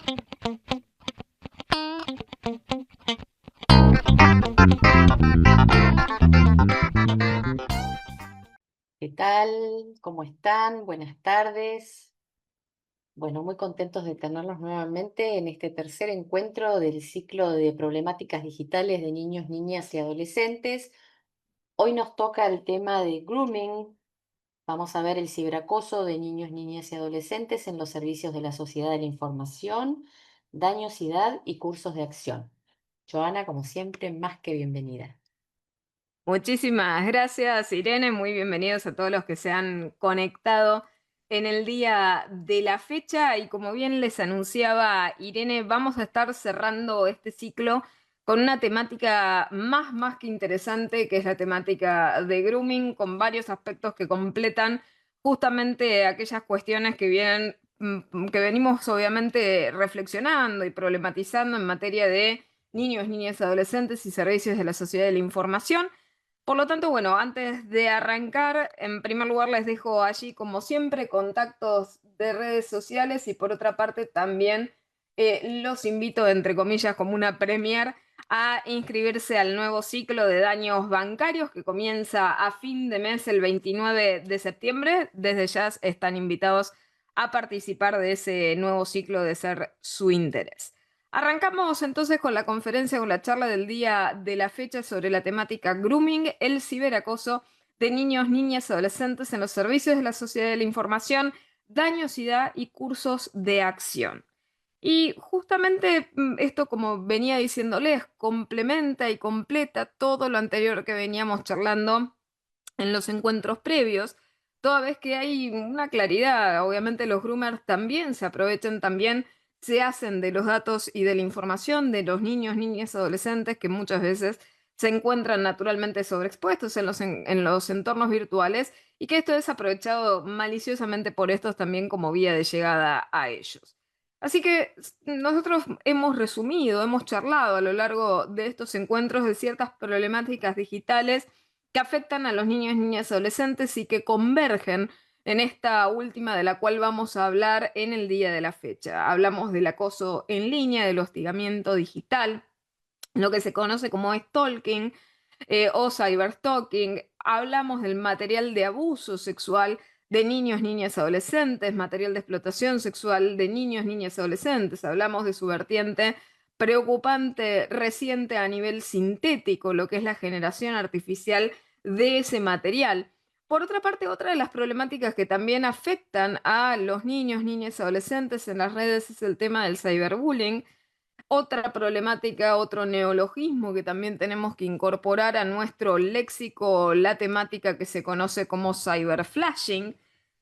¿Qué tal? ¿Cómo están? Buenas tardes. Bueno, muy contentos de tenerlos nuevamente en este tercer encuentro del ciclo de problemáticas digitales de niños, niñas y adolescentes. Hoy nos toca el tema de grooming. Vamos a ver el ciberacoso de niños, niñas y adolescentes en los servicios de la sociedad de la información, dañosidad y cursos de acción. Joana, como siempre, más que bienvenida. Muchísimas gracias, Irene. Muy bienvenidos a todos los que se han conectado en el día de la fecha. Y como bien les anunciaba Irene, vamos a estar cerrando este ciclo con una temática más que interesante, que es la temática de grooming, con varios aspectos que completan justamente aquellas cuestiones que vienen, que venimos obviamente reflexionando y problematizando en materia de niños, niñas, adolescentes y servicios de la sociedad de la información. Por lo tanto, bueno, antes de arrancar, en primer lugar les dejo allí, como siempre, contactos de redes sociales y por otra parte también los invito, entre comillas, como una premier, a inscribirse al nuevo ciclo de daños bancarios que comienza a fin de mes el 29 de septiembre. Desde ya están invitados a participar de ese nuevo ciclo de ser su interés. Arrancamos entonces con la conferencia, con la charla del día de la fecha sobre la temática grooming, el ciberacoso de niños, niñas y adolescentes en los servicios de la sociedad de la información, dañosidad y cursos de acción. Y justamente esto, como venía diciéndoles, complementa y completa todo lo anterior que veníamos charlando en los encuentros previos, toda vez que hay una claridad. Obviamente los groomers también se aprovechan, también se hacen de los datos y de la información de los niños, niñas, adolescentes que muchas veces se encuentran naturalmente sobreexpuestos en los entornos virtuales y que esto es aprovechado maliciosamente por estos también como vía de llegada a ellos. Así que nosotros hemos resumido, hemos charlado a lo largo de estos encuentros de ciertas problemáticas digitales que afectan a los niños, niñas y adolescentes y que convergen en esta última de la cual vamos a hablar en el día de la fecha. Hablamos del acoso en línea, del hostigamiento digital, lo que se conoce como stalking o cyberstalking. Hablamos del material de abuso sexual de niños, niñas, adolescentes, material de explotación sexual de niños, niñas, adolescentes. Hablamos de su vertiente preocupante reciente a nivel sintético, lo que es la generación artificial de ese material. Por otra parte, otra de las problemáticas que también afectan a los niños, niñas, adolescentes en las redes es el tema del cyberbullying. Otra problemática, otro neologismo que también tenemos que incorporar a nuestro léxico, la temática que se conoce como cyberflashing.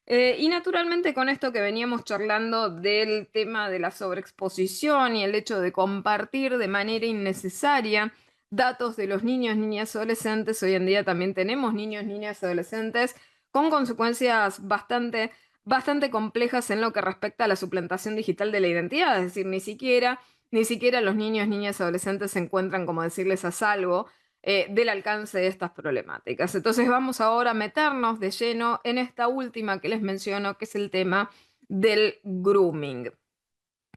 Y naturalmente con esto que veníamos charlando del tema de la sobreexposición y el hecho de compartir de manera innecesaria datos de los niños, niñas, adolescentes, hoy en día también tenemos niños, niñas, adolescentes con consecuencias bastante complejas en lo que respecta a la suplantación digital de la identidad, es decir, ni siquiera los niños, niñas, adolescentes se encuentran, como decirles, a salvo del alcance de estas problemáticas. Entonces vamos ahora a meternos de lleno en esta última que les menciono, que es el tema del grooming.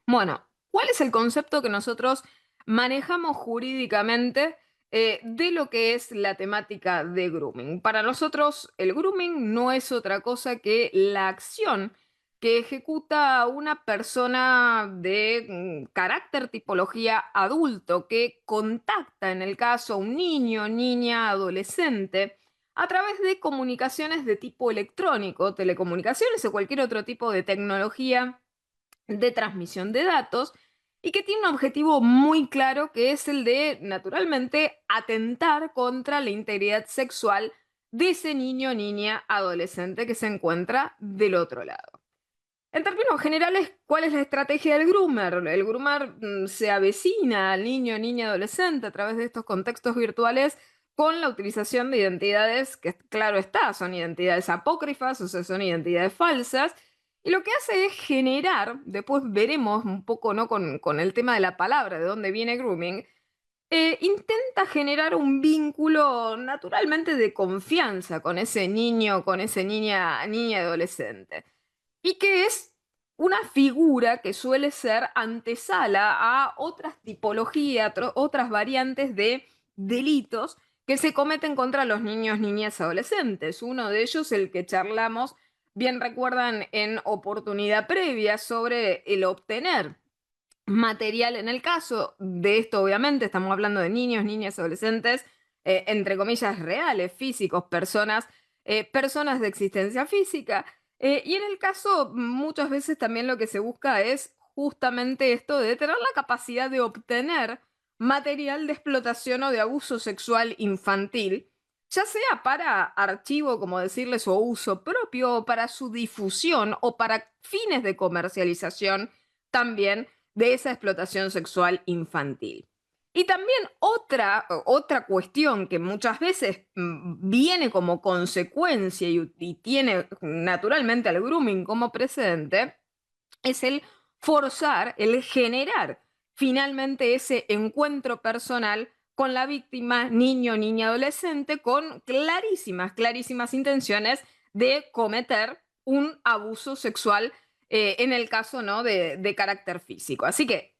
Bueno, ¿cuál es el concepto que nosotros manejamos jurídicamente de lo que es la temática de grooming? Para nosotros, el grooming no es otra cosa que la acción que ejecuta una persona de carácter tipología adulto que contacta, en el caso, a un niño, niña, adolescente, a través de comunicaciones de tipo electrónico, telecomunicaciones o cualquier otro tipo de tecnología de transmisión de datos y que tiene un objetivo muy claro que es el de, naturalmente, atentar contra la integridad sexual de ese niño, niña, adolescente que se encuentra del otro lado. En términos generales, ¿cuál es la estrategia del groomer? El groomer se avecina al niño, niña, adolescente a través de estos contextos virtuales con la utilización de identidades que, claro está, son identidades apócrifas, o sea, son identidades falsas, y lo que hace es generar, después veremos un poco, ¿no?, con el tema de la palabra, de dónde viene grooming, intenta generar un vínculo naturalmente de confianza con ese niño, con esa niña, niña adolescente. ¿Y qué es una figura que suele ser antesala a otras tipologías, otras variantes de delitos que se cometen contra los niños, niñas y adolescentes. Uno de ellos, el que charlamos, bien recuerdan en oportunidad previa, sobre el obtener material. En el caso de esto, obviamente, estamos hablando de niños, niñas, adolescentes, entre comillas, reales, físicos, personas de existencia física. Y en el caso, muchas veces también lo que se busca es justamente esto de tener la capacidad de obtener material de explotación o de abuso sexual infantil, ya sea para archivo, como decirles, o uso propio, o para su difusión, o para fines de comercialización también de esa explotación sexual infantil. Y también otra cuestión que muchas veces viene como consecuencia y tiene naturalmente al grooming como precedente, es el forzar, el generar finalmente ese encuentro personal con la víctima, niño, niña, adolescente, con clarísimas intenciones de cometer un abuso sexual, en el caso, ¿no?, de carácter físico. Así que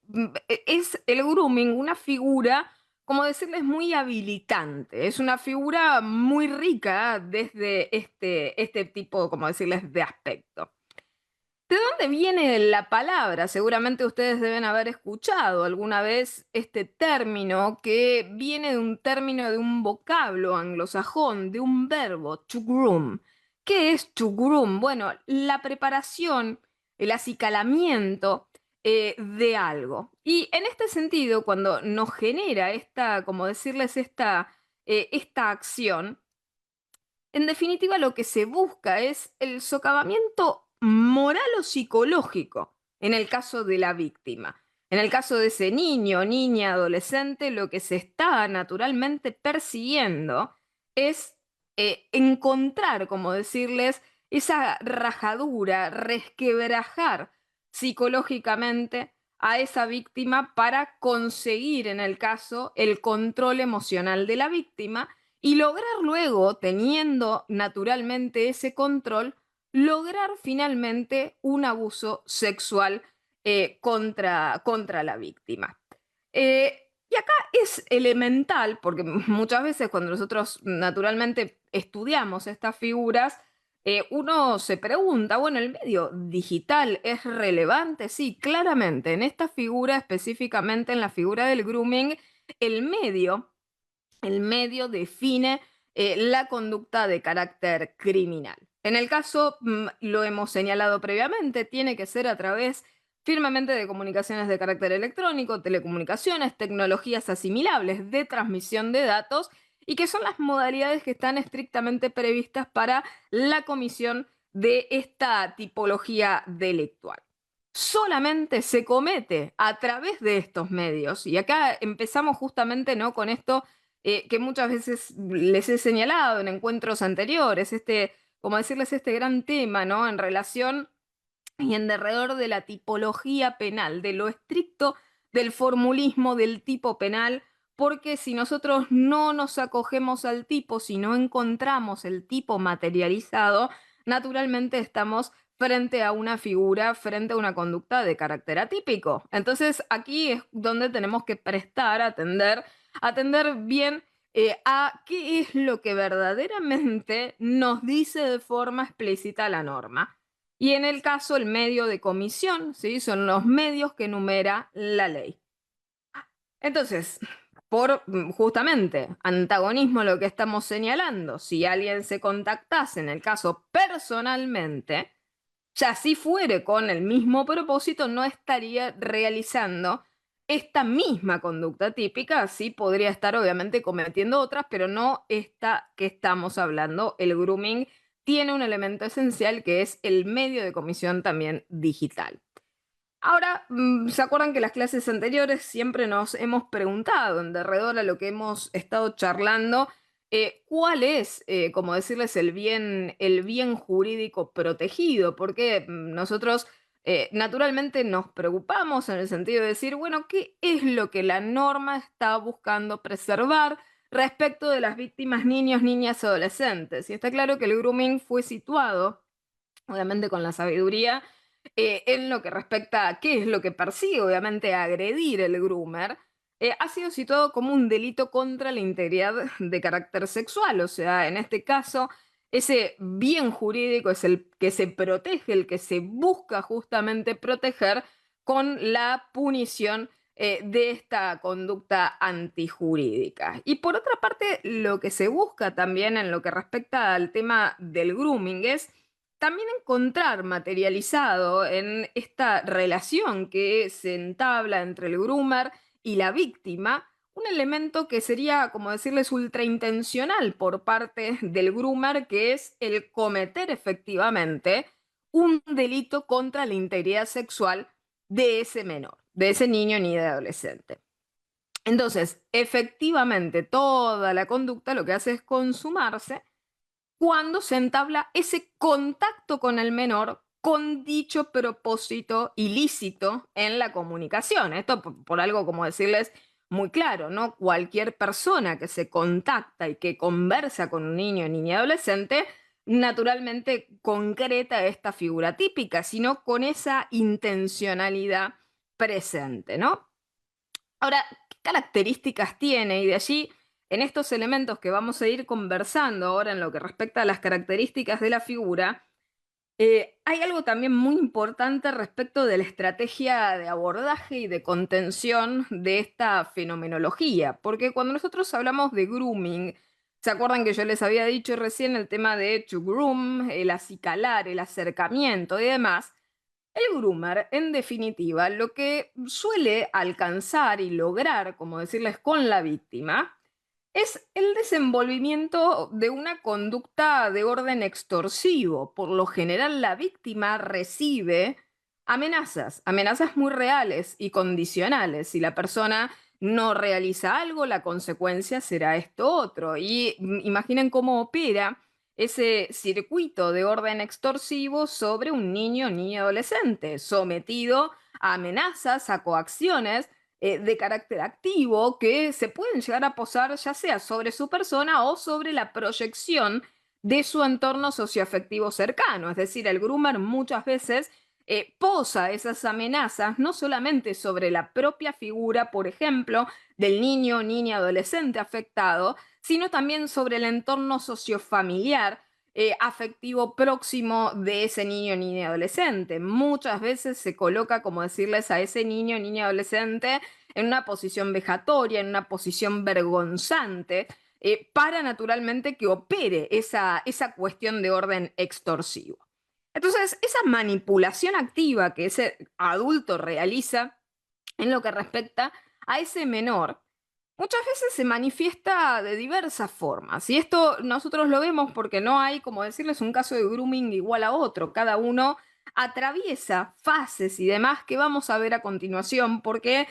es el grooming una figura, como decirles, muy habilitante. Es una figura muy rica desde este tipo, como decirles, de aspecto. ¿De dónde viene la palabra? Seguramente ustedes deben haber escuchado alguna vez este término, que viene de un término, de un vocablo anglosajón, de un verbo, to groom. ¿Qué es to groom? Bueno, la preparación, el acicalamiento de algo. Y en este sentido, cuando nos genera esta, como decirles, esta acción, en definitiva, lo que se busca es el socavamiento moral o psicológico en el caso de la víctima. En el caso de ese niño, niña, adolescente, lo que se está naturalmente persiguiendo es encontrar, como decirles, esa rajadura, resquebrajar psicológicamente a esa víctima para conseguir, en el caso, el control emocional de la víctima y lograr luego, teniendo naturalmente ese control, lograr finalmente un abuso sexual contra la víctima. Y acá es elemental, porque muchas veces cuando nosotros naturalmente estudiamos estas figuras, uno se pregunta, bueno, ¿el medio digital es relevante? Sí, claramente, en esta figura, específicamente en la figura del grooming, el medio el medio define la conducta de carácter criminal. En el caso, lo hemos señalado previamente, tiene que ser a través firmemente de comunicaciones de carácter electrónico, telecomunicaciones, tecnologías asimilables de transmisión de datos y que son las modalidades que están estrictamente previstas para la comisión de esta tipología delictual. Solamente se comete a través de estos medios. Y acá empezamos justamente, ¿no?, con esto que muchas veces les he señalado en encuentros anteriores, como decirles, este gran tema, ¿no?, en relación y en derredor de la tipología penal, de lo estricto del formulismo del tipo penal, porque si nosotros no nos acogemos al tipo, si no encontramos el tipo materializado, naturalmente estamos frente a una figura, frente a una conducta de carácter atípico. Entonces aquí es donde tenemos que atender bien a qué es lo que verdaderamente nos dice de forma explícita la norma. Y en el caso, el medio de comisión, ¿sí?, son los medios que enumera la ley. Entonces, por justamente antagonismo lo que estamos señalando, si alguien se contactase, en el caso personalmente, ya si fuere con el mismo propósito, no estaría realizando esta misma conducta típica, sí podría estar obviamente cometiendo otras, pero no esta que estamos hablando. El grooming tiene un elemento esencial que es el medio de comisión también digital. Ahora, ¿se acuerdan que las clases anteriores siempre nos hemos preguntado en derredor a lo que hemos estado charlando, cuál es, como decirles, el bien jurídico protegido? Porque nosotros naturalmente nos preocupamos en el sentido de decir, bueno, ¿qué es lo que la norma está buscando preservar respecto de las víctimas niños, niñas, adolescentes? Y está claro que el grooming fue situado, obviamente con la sabiduría en lo que respecta a qué es lo que persigue, obviamente, agredir el groomer, ha sido situado como un delito contra la integridad de carácter sexual. O sea, en este caso, ese bien jurídico es el que se protege, el que se busca justamente proteger con la punición de esta conducta antijurídica. Y por otra parte, lo que se busca también en lo que respecta al tema del grooming es también encontrar materializado en esta relación que se entabla entre el groomer y la víctima un elemento que sería, como decirles, ultraintencional por parte del groomer, que es el cometer efectivamente un delito contra la integridad sexual de ese menor, de ese niño ni de adolescente. Entonces, efectivamente, toda la conducta lo que hace es consumarse cuando se entabla ese contacto con el menor con dicho propósito ilícito en la comunicación. Esto por algo, como decirles, muy claro, ¿no? Cualquier persona que se contacta y que conversa con un niño, niña, adolescente, naturalmente concreta esta figura típica, sino con esa intencionalidad presente, ¿no? Ahora, ¿qué características tiene? Y de allí, en estos elementos que vamos a ir conversando ahora en lo que respecta a las características de la figura, hay algo también muy importante respecto de la estrategia de abordaje y de contención de esta fenomenología, porque cuando nosotros hablamos de grooming, ¿se acuerdan que yo les había dicho recién el tema de to groom, el acicalar, el acercamiento y demás? El groomer, en definitiva, lo que suele alcanzar y lograr, como decirles, con la víctima, es el desenvolvimiento de una conducta de orden extorsivo. Por lo general, la víctima recibe amenazas, amenazas muy reales y condicionales. Si la persona no realiza algo, la consecuencia será esto otro. Y imaginen cómo opera ese circuito de orden extorsivo sobre un niño o niña adolescente, sometido a amenazas, a coacciones de carácter activo que se pueden llegar a posar ya sea sobre su persona o sobre la proyección de su entorno socioafectivo cercano. Es decir, el groomer muchas veces posa esas amenazas no solamente sobre la propia figura, por ejemplo, del niño o niña adolescente afectado, sino también sobre el entorno sociofamiliar afectivo próximo de ese niño, niña, adolescente. Muchas veces se coloca, como decirles, a ese niño, niña, adolescente en una posición vejatoria, en una posición vergonzante, para naturalmente que opere esa cuestión de orden extorsivo. Entonces, esa manipulación activa que ese adulto realiza en lo que respecta a ese menor, muchas veces se manifiesta de diversas formas. Y esto nosotros lo vemos porque no hay, como decirles, un caso de grooming igual a otro. Cada uno atraviesa fases y demás que vamos a ver a continuación porque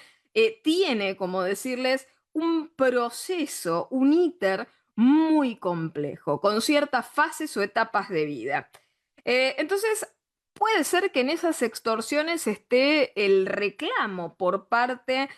tiene, como decirles, un proceso, un íter muy complejo, con ciertas fases o etapas de vida. Entonces, puede ser que en esas extorsiones esté el reclamo por parte,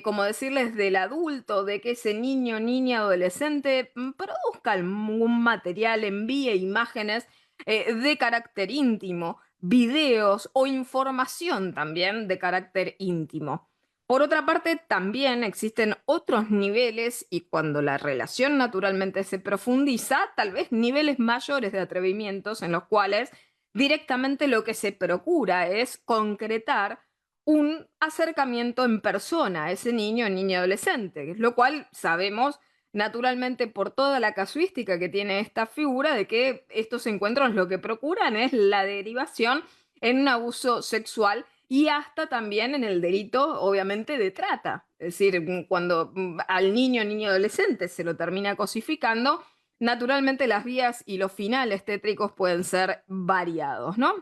como decirles, del adulto, de que ese niño, niña, adolescente produzca algún material, envíe imágenes de carácter íntimo, videos o información también de carácter íntimo. Por otra parte, también existen otros niveles y cuando la relación naturalmente se profundiza, tal vez niveles mayores de atrevimientos en los cuales directamente lo que se procura es concretar un acercamiento en persona a ese niño o niña adolescente, lo cual sabemos naturalmente por toda la casuística que tiene esta figura de que estos encuentros lo que procuran es la derivación en un abuso sexual y hasta también en el delito, obviamente, de trata. Es decir, cuando al niño o niña adolescente se lo termina cosificando, naturalmente las vías y los finales tétricos pueden ser variados, ¿no?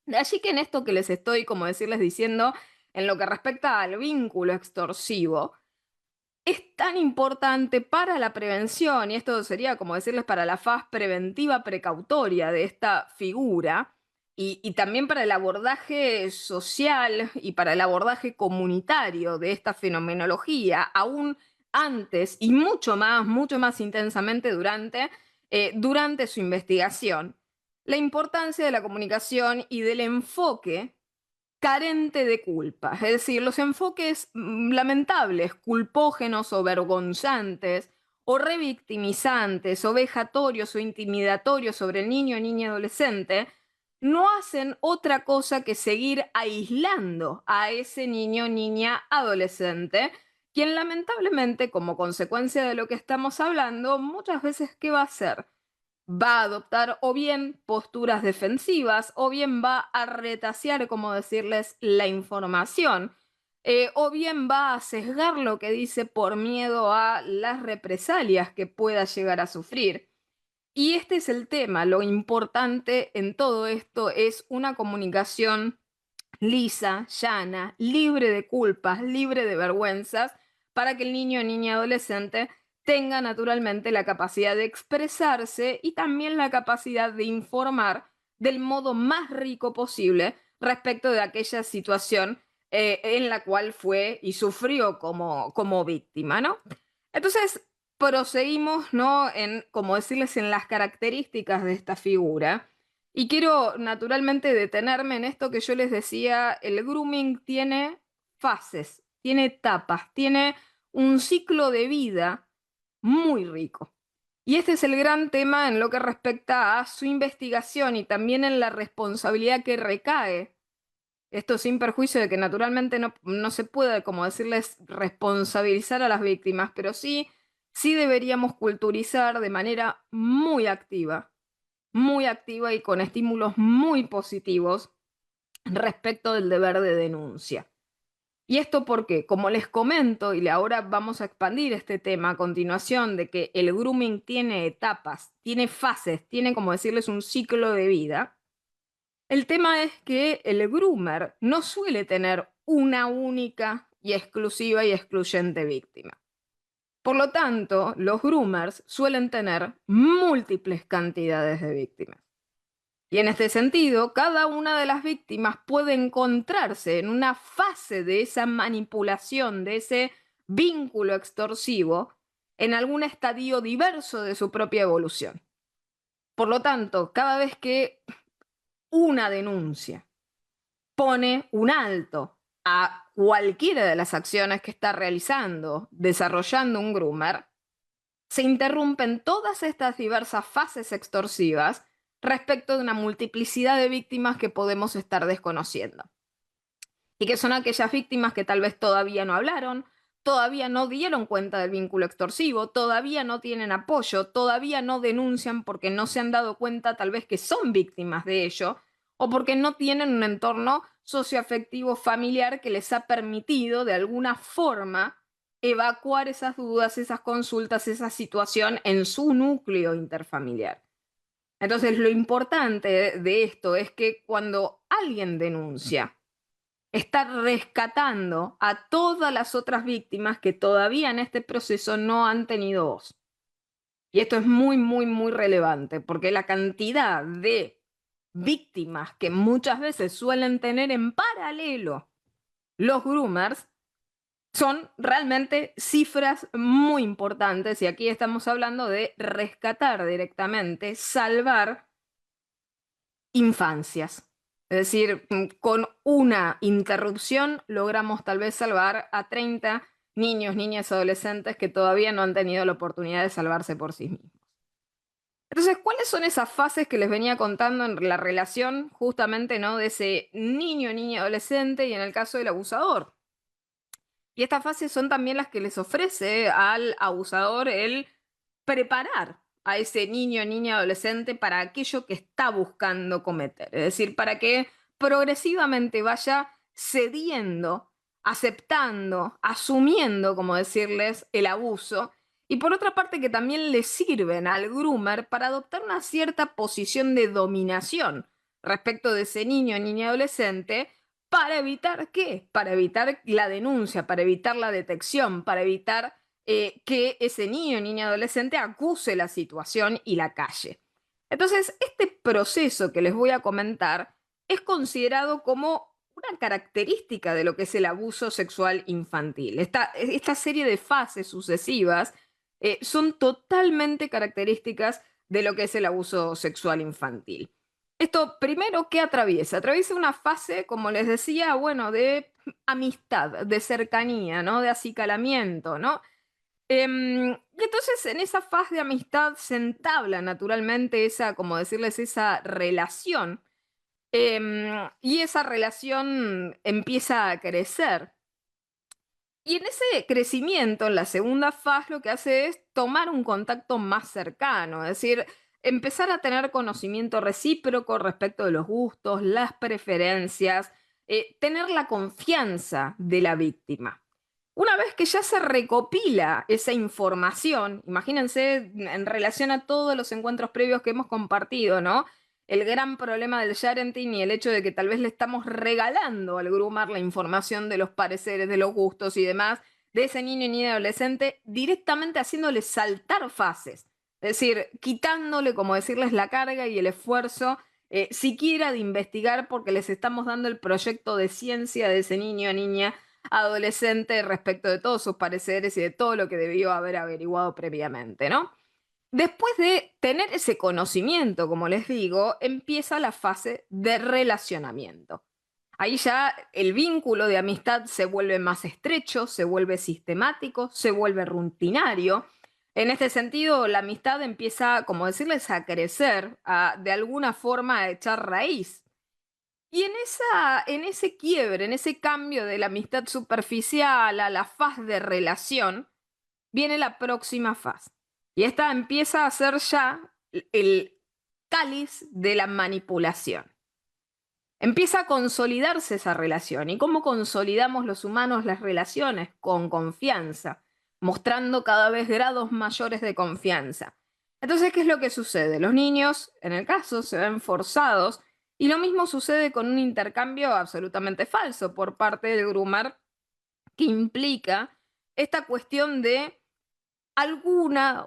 De allí que en esto que les estoy, como decirles, diciendo, en lo que respecta al vínculo extorsivo, es tan importante para la prevención, y esto sería como decirles para la faz preventiva precautoria de esta figura, y también para el abordaje social y para el abordaje comunitario de esta fenomenología, aún antes y mucho más intensamente durante su investigación, la importancia de la comunicación y del enfoque carente de culpa. Es decir, los enfoques lamentables, culpógenos o vergonzantes, o revictimizantes, o vejatorios o intimidatorios sobre el niño, niña, adolescente, no hacen otra cosa que seguir aislando a ese niño, niña, adolescente, quien lamentablemente, como consecuencia de lo que estamos hablando, muchas veces, ¿qué va a hacer? Va a adoptar o bien posturas defensivas o bien va a retasear, como decirles, la información, o bien va a sesgar lo que dice por miedo a las represalias que pueda llegar a sufrir. Y este es el tema, lo importante en todo esto es una comunicación lisa, llana, libre de culpas, libre de vergüenzas, para que el niño o niña adolescente tenga naturalmente la capacidad de expresarse y también la capacidad de informar del modo más rico posible respecto de aquella situación en la cual fue y sufrió como víctima, ¿no? Entonces, proseguimos, ¿no? En, como decirles, en las características de esta figura. Y quiero naturalmente detenerme en esto que yo les decía, el grooming tiene fases, tiene etapas, tiene un ciclo de vida muy rico. Y este es el gran tema en lo que respecta a su investigación y también en la responsabilidad que recae. Esto sin perjuicio de que naturalmente no se puede, como decirles, responsabilizar a las víctimas, pero sí deberíamos culturizar de manera muy activa y con estímulos muy positivos respecto del deber de denuncia. ¿Y esto porque, como les comento, y ahora vamos a expandir este tema a continuación, de que el grooming tiene etapas, tiene fases, tiene, como decirles, un ciclo de vida? El tema es que el groomer no suele tener una única y exclusiva y excluyente víctima. Por lo tanto, los groomers suelen tener múltiples cantidades de víctimas. Y en este sentido, cada una de las víctimas puede encontrarse en una fase de esa manipulación, de ese vínculo extorsivo, en algún estadio diverso de su propia evolución. Por lo tanto, cada vez que una denuncia pone un alto a cualquiera de las acciones que está realizando, desarrollando un groomer, se interrumpen todas estas diversas fases extorsivas respecto de una multiplicidad de víctimas que podemos estar desconociendo. Y que son aquellas víctimas que tal vez todavía no hablaron, todavía no dieron cuenta del vínculo extorsivo, todavía no tienen apoyo, todavía no denuncian porque no se han dado cuenta tal vez que son víctimas de ello, o porque no tienen un entorno socioafectivo familiar que les ha permitido de alguna forma evacuar esas dudas, esas consultas, esa situación en su núcleo interfamiliar. Entonces, lo importante de esto es que cuando alguien denuncia, está rescatando a todas las otras víctimas que todavía en este proceso no han tenido voz. Y esto es muy, muy, muy relevante, porque la cantidad de víctimas que muchas veces suelen tener en paralelo los groomers son realmente cifras muy importantes, y aquí estamos hablando de rescatar directamente, salvar infancias. Es decir, con una interrupción logramos tal vez salvar a 30 niños, niñas, adolescentes que todavía no han tenido la oportunidad de salvarse por sí mismos. Entonces, ¿cuáles son esas fases que les venía contando en la relación justamente, ¿no?, de ese niño, niña, adolescente y en el caso del abusador? Y estas fases son también las que les ofrece al abusador el preparar a ese niño, niña, adolescente para aquello que está buscando cometer. Es decir, para que progresivamente vaya cediendo, aceptando, asumiendo, como decirles, el abuso. Y por otra parte, que también le sirven al groomer para adoptar una cierta posición de dominación respecto de ese niño, niña, adolescente, ¿para evitar qué? Para evitar la denuncia, para evitar la detección, para evitar que ese niño, niña, adolescente acuse la situación y la calle. Entonces, este proceso que les voy a comentar es considerado como una característica de lo que es el abuso sexual infantil. Esta serie de fases sucesivas son totalmente características de lo que es el abuso sexual infantil. Esto primero, ¿qué atraviesa? Atraviesa una fase, como les decía, bueno, de amistad, de cercanía, ¿no? De acicalamiento, ¿no? Y entonces en esa faz de amistad se entabla naturalmente esa, como decirles, esa relación. Y esa relación empieza a crecer. Y en ese crecimiento, en la segunda faz, lo que hace es tomar un contacto más cercano, es decir, empezar a tener conocimiento recíproco respecto de los gustos, las preferencias, tener la confianza de la víctima. Una vez que ya se recopila esa información, imagínense en relación a todos los encuentros previos que hemos compartido, ¿no? El gran problema del sharenting y el hecho de que tal vez le estamos regalando al groomer la información de los pareceres, de los gustos y demás de ese niño y niña adolescente, directamente haciéndole saltar fases. Es decir, quitándole, como decirles, la carga y el esfuerzo siquiera de investigar porque les estamos dando el proyecto de ciencia de ese niño o niña adolescente respecto de todos sus pareceres y de todo lo que debió haber averiguado previamente, ¿no? Después de tener ese conocimiento, como les digo, empieza la fase de relacionamiento. Ahí ya el vínculo de amistad se vuelve más estrecho, se vuelve sistemático, se vuelve rutinario. En este sentido, la amistad empieza, como decirles, a crecer, de alguna forma a echar raíz. Y en ese quiebre, en ese cambio de la amistad superficial a la faz de relación, viene la próxima fase. Y esta empieza a ser ya el cáliz de la manipulación. Empieza a consolidarse esa relación. ¿Y cómo consolidamos los humanos las relaciones? Con confianza, mostrando cada vez grados mayores de confianza. Entonces, ¿qué es lo que sucede? Los niños, en el caso, se ven forzados y lo mismo sucede con un intercambio absolutamente falso por parte del groomer que implica esta cuestión de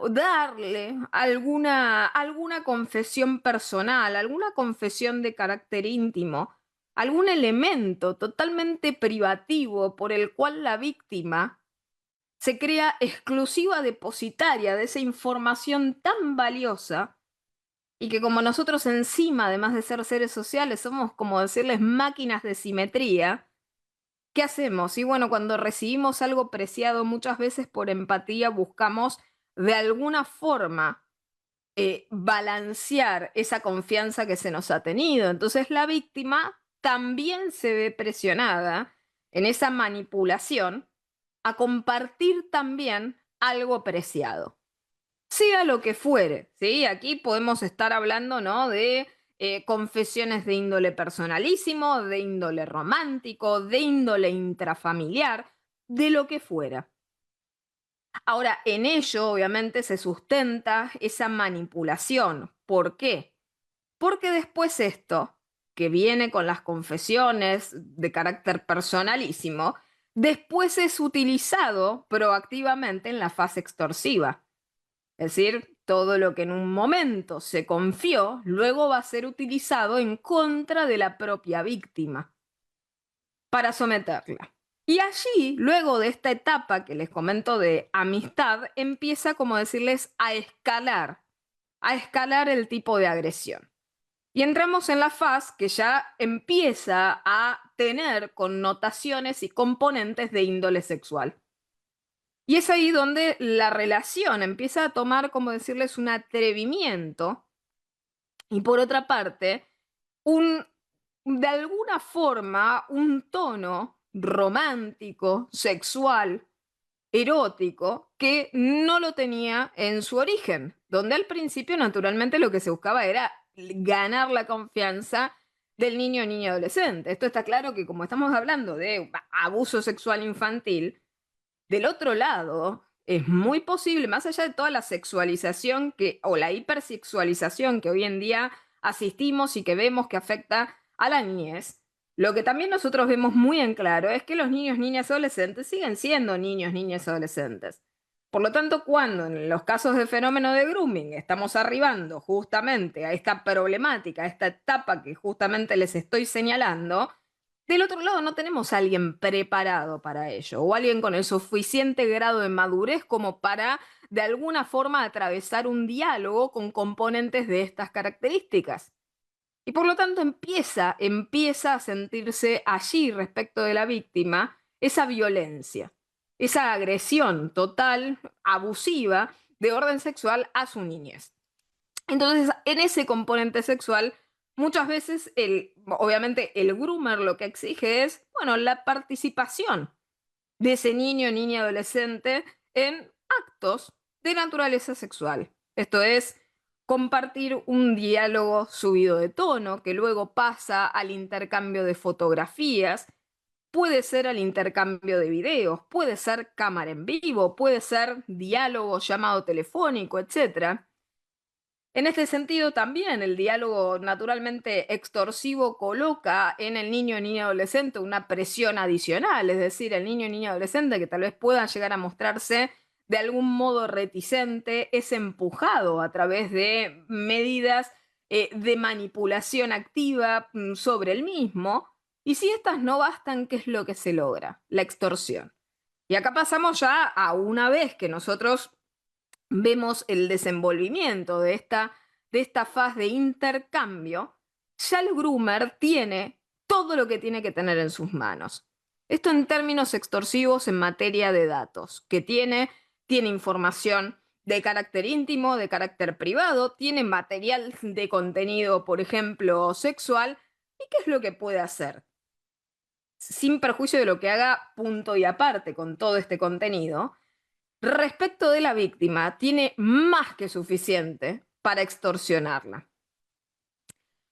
darle alguna confesión personal, alguna confesión de carácter íntimo, algún elemento totalmente privativo por el cual la víctima se crea exclusiva depositaria de esa información tan valiosa y que como nosotros encima, además de ser seres sociales, somos como decirles máquinas de simetría. ¿Qué hacemos? Y bueno, cuando recibimos algo preciado, muchas veces por empatía buscamos de alguna forma balancear esa confianza que se nos ha tenido. Entonces la víctima también se ve presionada en esa manipulación a compartir también algo preciado sea lo que fuere, ¿sí? Aquí podemos estar hablando, ¿no? De confesiones de índole personalísimo, de índole romántico, de índole intrafamiliar, de lo que fuera. Ahora, en ello, obviamente, se sustenta esa manipulación. ¿Por qué? Porque después esto, que viene con las confesiones de carácter personalísimo, después es utilizado proactivamente en la fase extorsiva. Es decir, todo lo que en un momento se confió, luego va a ser utilizado en contra de la propia víctima para someterla. Y allí, luego de esta etapa que les comento de amistad, empieza, como decirles, a escalar el tipo de agresión. Y entramos en la fase que ya empieza a tener connotaciones y componentes de índole sexual. Y es ahí donde la relación empieza a tomar, como decirles, un atrevimiento y por otra parte, de alguna forma, un tono romántico, sexual, erótico, que no lo tenía en su origen, donde al principio naturalmente lo que se buscaba era ganar la confianza del niño o niña adolescente. Esto está claro que como estamos hablando de abuso sexual infantil, del otro lado, es muy posible, más allá de toda la sexualización o la hipersexualización que hoy en día asistimos y que vemos que afecta a la niñez, lo que también nosotros vemos muy en claro es que los niños, niñas, adolescentes siguen siendo niños, niñas, adolescentes. Por lo tanto, cuando en los casos de fenómeno de grooming estamos arribando justamente a esta problemática, a esta etapa que justamente les estoy señalando, del otro lado no tenemos a alguien preparado para ello o alguien con el suficiente grado de madurez como para de alguna forma atravesar un diálogo con componentes de estas características. Y por lo tanto empieza a sentirse allí respecto de la víctima esa violencia, esa agresión total, abusiva, de orden sexual a su niñez. Entonces, en ese componente sexual, muchas veces, obviamente, el groomer lo que exige es, bueno, la participación de ese niño, niña, adolescente en actos de naturaleza sexual. Esto es, compartir un diálogo subido de tono, que luego pasa al intercambio de fotografías, puede ser al intercambio de videos, puede ser cámara en vivo, puede ser diálogo, llamado telefónico, etc. En este sentido, también el diálogo naturalmente extorsivo coloca en el niño o niña adolescente una presión adicional, es decir, el niño o niña adolescente que tal vez pueda llegar a mostrarse de algún modo reticente, es empujado a través de medidas de manipulación activa sobre el mismo, y si estas no bastan, ¿qué es lo que se logra? La extorsión. Y acá pasamos ya a una vez que nosotros vemos el desenvolvimiento de esta faz de intercambio, ya el groomer tiene todo lo que tiene que tener en sus manos. Esto en términos extorsivos en materia de datos, que tiene información de carácter íntimo, de carácter privado, tiene material de contenido, por ejemplo, sexual, ¿y qué es lo que puede hacer? Sin perjuicio de lo que haga punto y aparte con todo este contenido, respecto de la víctima, tiene más que suficiente para extorsionarla.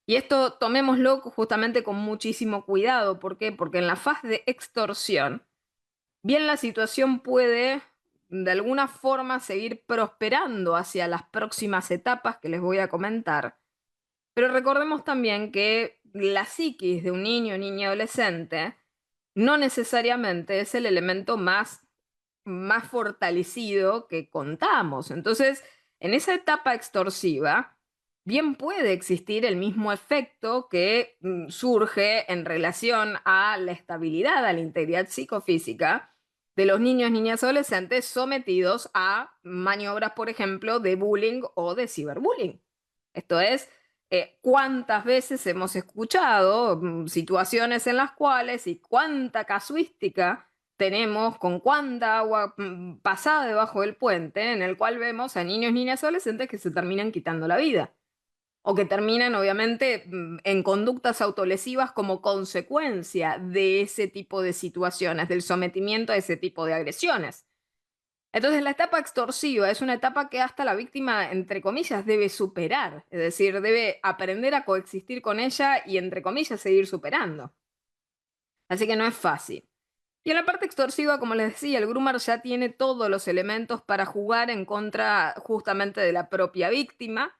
Y esto tomémoslo justamente con muchísimo cuidado. ¿Por qué? Porque en la faz de extorsión, bien la situación puede de alguna forma seguir prosperando hacia las próximas etapas que les voy a comentar. Pero recordemos también que la psiquis de un niño o niña adolescente no necesariamente es el elemento más fortalecido que contamos. Entonces, en esa etapa extorsiva, bien puede existir el mismo efecto que surge en relación a la estabilidad, a la integridad psicofísica de los niños, niñas, adolescentes sometidos a maniobras, por ejemplo, de bullying o de ciberbullying. Esto es, cuántas veces hemos escuchado situaciones en las cuales y cuánta casuística tenemos con cuánta agua pasada debajo del puente, en el cual vemos a niños, niñas, adolescentes que se terminan quitando la vida o que terminan obviamente en conductas autolesivas como consecuencia de ese tipo de situaciones, del sometimiento a ese tipo de agresiones. Entonces la etapa extorsiva es una etapa que hasta la víctima, entre comillas, debe superar, es decir, debe aprender a coexistir con ella y, entre comillas, seguir superando. Así que no es fácil. Y en la parte extorsiva, como les decía, el groomer ya tiene todos los elementos para jugar en contra justamente de la propia víctima.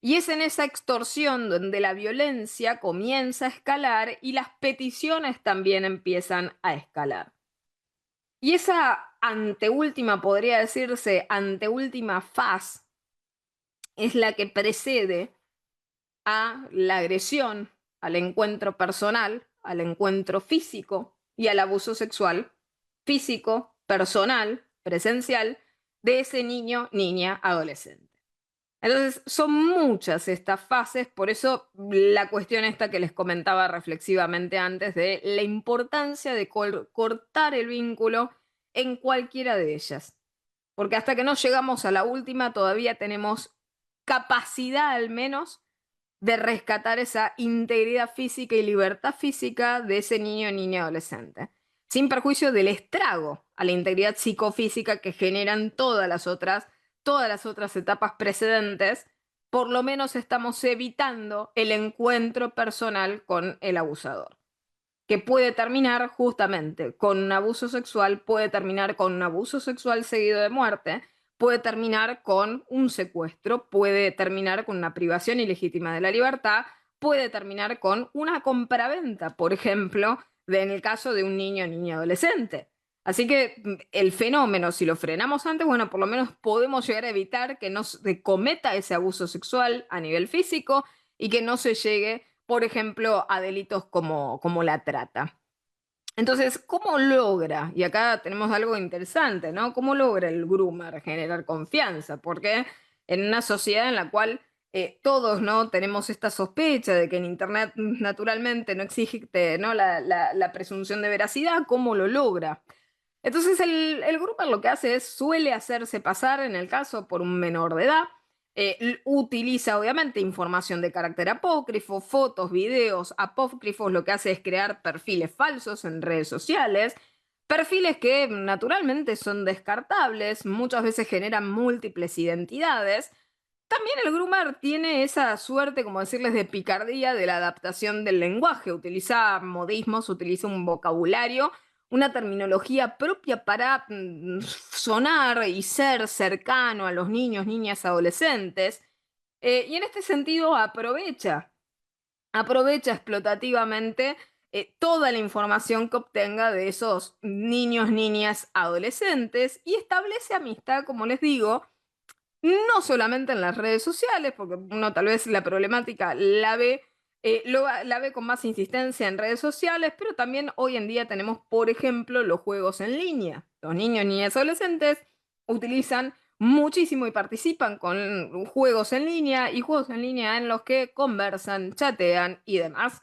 Y es en esa extorsión donde la violencia comienza a escalar y las peticiones también empiezan a escalar. Y esa anteúltima, podría decirse, anteúltima faz, es la que precede a la agresión, al encuentro personal, al encuentro físico y al abuso sexual físico, personal, presencial, de ese niño, niña, adolescente. Entonces, son muchas estas fases, por eso la cuestión esta que les comentaba reflexivamente antes de la importancia de cortar el vínculo en cualquiera de ellas. Porque hasta que no llegamos a la última, todavía tenemos capacidad al menos de rescatar esa integridad física y libertad física de ese niño, niña, adolescente, sin perjuicio del estrago a la integridad psicofísica que generan todas las otras etapas precedentes. Por lo menos estamos evitando el encuentro personal con el abusador, que puede terminar justamente con un abuso sexual, puede terminar con un abuso sexual seguido de muerte, puede terminar con un secuestro, puede terminar con una privación ilegítima de la libertad, puede terminar con una compraventa, por ejemplo, en el caso de un niño o niña adolescente. Así que el fenómeno, si lo frenamos antes, bueno, por lo menos podemos llegar a evitar que no se cometa ese abuso sexual a nivel físico y que no se llegue, por ejemplo, a delitos como la trata. Entonces, ¿cómo logra? Y acá tenemos algo interesante, ¿no? ¿Cómo logra el groomer generar confianza? Porque en una sociedad en la cual todos, ¿no? Tenemos esta sospecha de que en Internet naturalmente no existe, ¿no? La presunción de veracidad. ¿Cómo lo logra? Entonces el groomer lo que hace es, suele hacerse pasar, en el caso, por un menor de edad. Utiliza obviamente información de carácter apócrifo, fotos, videos apócrifos. Lo que hace es crear perfiles falsos en redes sociales, perfiles que naturalmente son descartables, muchas veces generan múltiples identidades. También el groomer tiene esa suerte, como decirles, de picardía de la adaptación del lenguaje. Utiliza modismos, utiliza un vocabulario, una terminología propia para sonar y ser cercano a los niños, niñas, adolescentes. Y en este sentido aprovecha explotativamente toda la información que obtenga de esos niños, niñas, adolescentes, y establece amistad, como les digo, no solamente en las redes sociales, porque uno tal vez la problemática la ve con más insistencia en redes sociales, pero también hoy en día tenemos, por ejemplo, los juegos en línea. Los niños, niñas, adolescentes utilizan muchísimo y participan con juegos en línea, y juegos en línea en los que conversan, chatean y demás.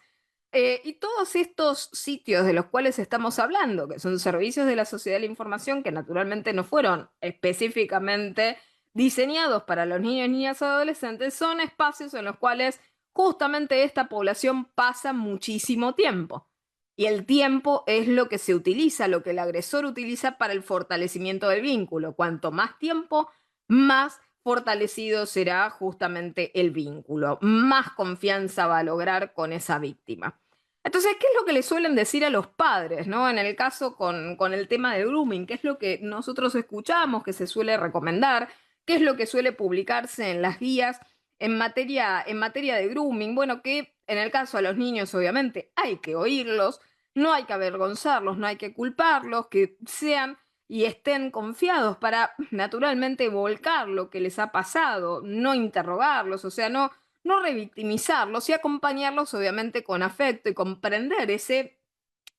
Y todos estos sitios de los cuales estamos hablando, que son servicios de la sociedad de la información, que naturalmente no fueron específicamente diseñados para los niños, niñas, adolescentes, son espacios en los cuales justamente esta población pasa muchísimo tiempo. Y el tiempo es lo que se utiliza, lo que el agresor utiliza para el fortalecimiento del vínculo. Cuanto más tiempo, más fortalecido será justamente el vínculo, más confianza va a lograr con esa víctima. Entonces, ¿qué es lo que le suelen decir a los padres, ¿no? En el caso con el tema de grooming, ¿qué es lo que nosotros escuchamos que se suele recomendar? ¿Qué es lo que suele publicarse en las guías en materia de grooming? Bueno, que en el caso a los niños, obviamente, hay que oírlos, no hay que avergonzarlos, no hay que culparlos, que sean y estén confiados para naturalmente volcar lo que les ha pasado, no interrogarlos, o sea, no revictimizarlos, y acompañarlos obviamente con afecto y comprender ese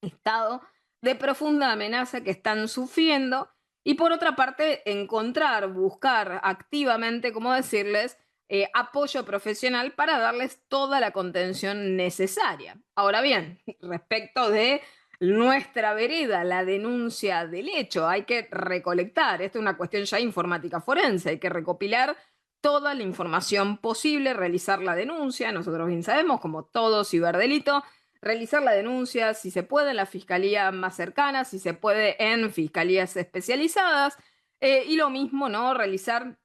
estado de profunda amenaza que están sufriendo. Y por otra parte, buscar activamente, como decirles, apoyo profesional para darles toda la contención necesaria. Ahora bien, respecto de nuestra vereda, la denuncia del hecho, hay que recolectar, esto es una cuestión ya informática forense, hay que recopilar toda la información posible, realizar la denuncia. Nosotros bien sabemos, como todo ciberdelito, realizar la denuncia, si se puede, en la fiscalía más cercana, si se puede, en fiscalías especializadas. Y lo mismo, ¿no? Realizar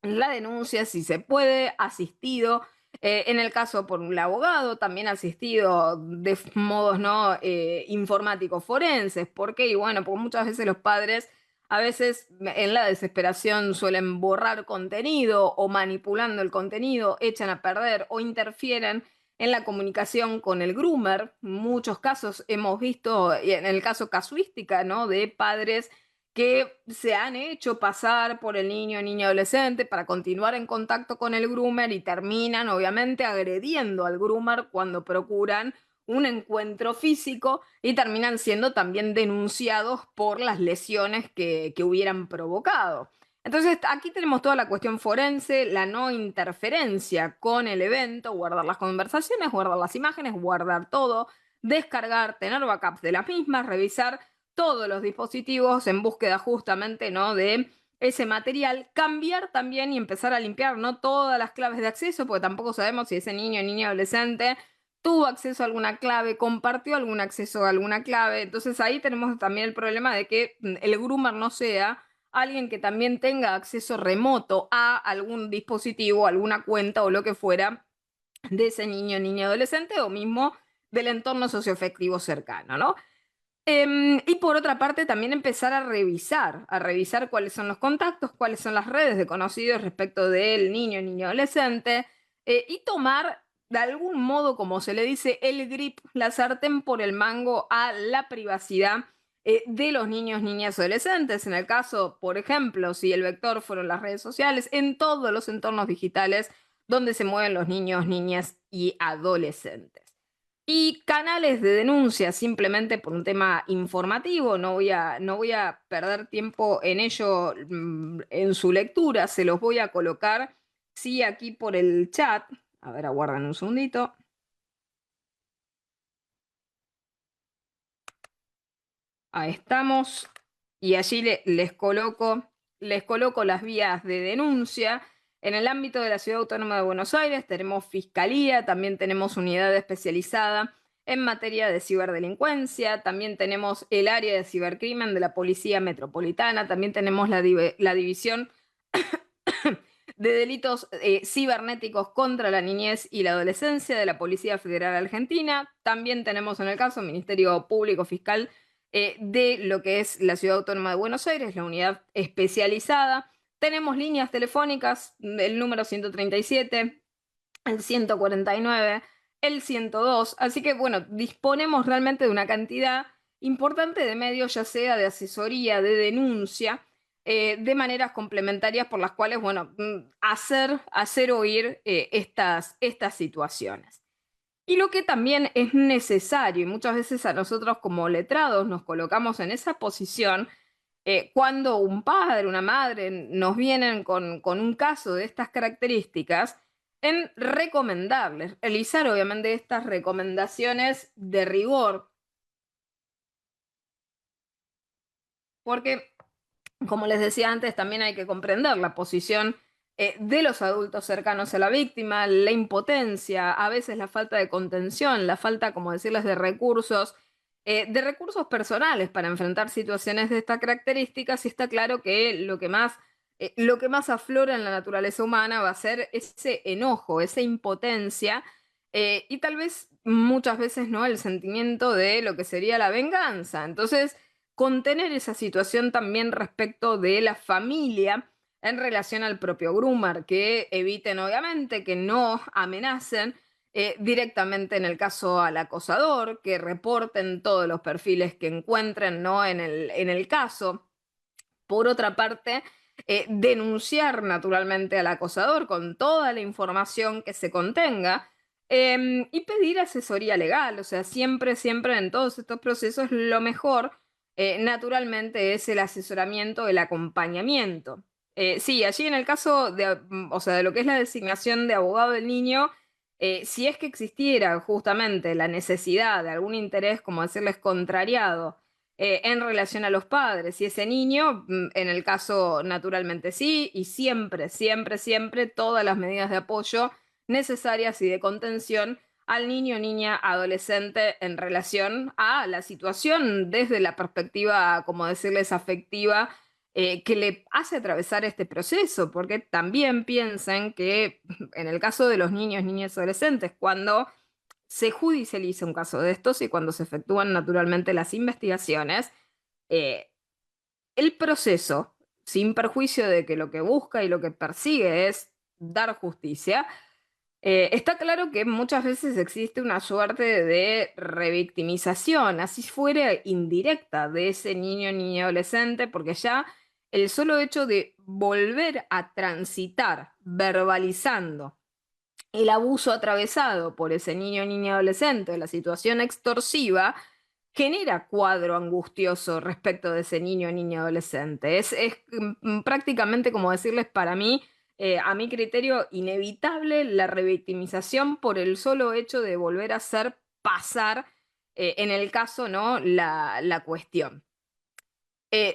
la denuncia, si se puede, asistido, en el caso por un abogado, también asistido de modos, ¿no? Informáticos forenses. ¿Por qué? Y bueno, porque muchas veces los padres, a veces en la desesperación, suelen borrar contenido, o manipulando el contenido echan a perder o interfieren en la comunicación con el groomer. Muchos casos hemos visto, en el caso casuística, ¿no? De padres que se han hecho pasar por el niño, niña, adolescente para continuar en contacto con el groomer, y terminan obviamente agrediendo al groomer cuando procuran un encuentro físico, y terminan siendo también denunciados por las lesiones que hubieran provocado. Entonces, aquí tenemos toda la cuestión forense, la no interferencia con el evento, guardar las conversaciones, guardar las imágenes, guardar todo, descargar, tener backups de las mismas, revisar todos los dispositivos en búsqueda justamente, ¿no? De ese material, cambiar también y empezar a limpiar, no todas las claves de acceso, porque tampoco sabemos si ese niño, niña, adolescente tuvo acceso a alguna clave, compartió algún acceso a alguna clave. Entonces ahí tenemos también el problema de que el groomer no sea alguien que también tenga acceso remoto a algún dispositivo, alguna cuenta o lo que fuera de ese niño, niña, adolescente, o mismo del entorno socioafectivo cercano, ¿no? Y por otra parte, también empezar a revisar cuáles son los contactos, cuáles son las redes de conocidos respecto del niño, niño, adolescente, y tomar de algún modo, como se le dice, el grip, la sartén por el mango a la privacidad de los niños, niñas, adolescentes. En el caso, por ejemplo, si el vector fueron las redes sociales, en todos los entornos digitales donde se mueven los niños, niñas y adolescentes. Y canales de denuncia, simplemente por un tema informativo, no voy a perder tiempo en ello, en su lectura, se los voy a colocar sí aquí por el chat. A ver, aguarden un segundito. Ahí estamos. Y allí les coloco las vías de denuncia. En el ámbito de la Ciudad Autónoma de Buenos Aires tenemos fiscalía, también tenemos unidad especializada en materia de ciberdelincuencia, también tenemos el área de cibercrimen de la Policía Metropolitana, también tenemos la división de delitos cibernéticos contra la niñez y la adolescencia de la Policía Federal Argentina. También tenemos en el caso Ministerio Público Fiscal de lo que es la Ciudad Autónoma de Buenos Aires, la unidad especializada. Tenemos líneas telefónicas, el número 137, el 149, el 102. Así que, bueno, disponemos realmente de una cantidad importante de medios, ya sea de asesoría, de denuncia, de maneras complementarias por las cuales, bueno, hacer oír estas situaciones. Y lo que también es necesario, y muchas veces a nosotros como letrados nos colocamos en esa posición, cuando un padre, una madre nos vienen con un caso de estas características, en recomendarles, realizar obviamente estas recomendaciones de rigor, porque como les decía antes, también hay que comprender la posición de los adultos cercanos a la víctima, la impotencia, a veces la falta de contención, la falta, como decirles, de recursos personales para enfrentar situaciones de estas características. Y está claro que lo que más aflora en la naturaleza humana va a ser ese enojo, esa impotencia, y tal vez muchas veces no el sentimiento de lo que sería la venganza. Entonces, contener esa situación también respecto de la familia en relación al propio groomer, que eviten obviamente que no amenacen directamente en el caso al acosador, que reporten todos los perfiles que encuentren, ¿no?, en el caso. Por otra parte, denunciar naturalmente al acosador con toda la información que se contenga, y pedir asesoría legal. O sea, siempre, siempre en todos estos procesos lo mejor, naturalmente, es el asesoramiento, el acompañamiento. Sí, allí en el caso o sea, de lo que es la designación de abogado del niño, si es que existiera justamente la necesidad de algún interés, como decirles, contrariado en relación a los padres y ese niño, en el caso naturalmente sí, y siempre, siempre, siempre todas las medidas de apoyo necesarias y de contención al niño, niña, adolescente en relación a la situación desde la perspectiva, como decirles, afectiva, que le hace atravesar este proceso, porque también piensen que en el caso de los niños, niñas y adolescentes, cuando se judicializa un caso de estos y cuando se efectúan naturalmente las investigaciones, eh, el proceso, sin perjuicio de que lo que busca y lo que persigue es dar justicia, está claro que muchas veces existe una suerte de revictimización, así fuera indirecta, de ese niño, niña, adolescente, porque ya el solo hecho de volver a transitar verbalizando el abuso atravesado por ese niño, niña, adolescente, la situación extorsiva, genera cuadro angustioso respecto de ese niño, niña, adolescente. Es prácticamente, como decirles, para mí, a mi criterio, inevitable la revictimización por el solo hecho de volver a hacer pasar, en el caso, ¿no?, la cuestión.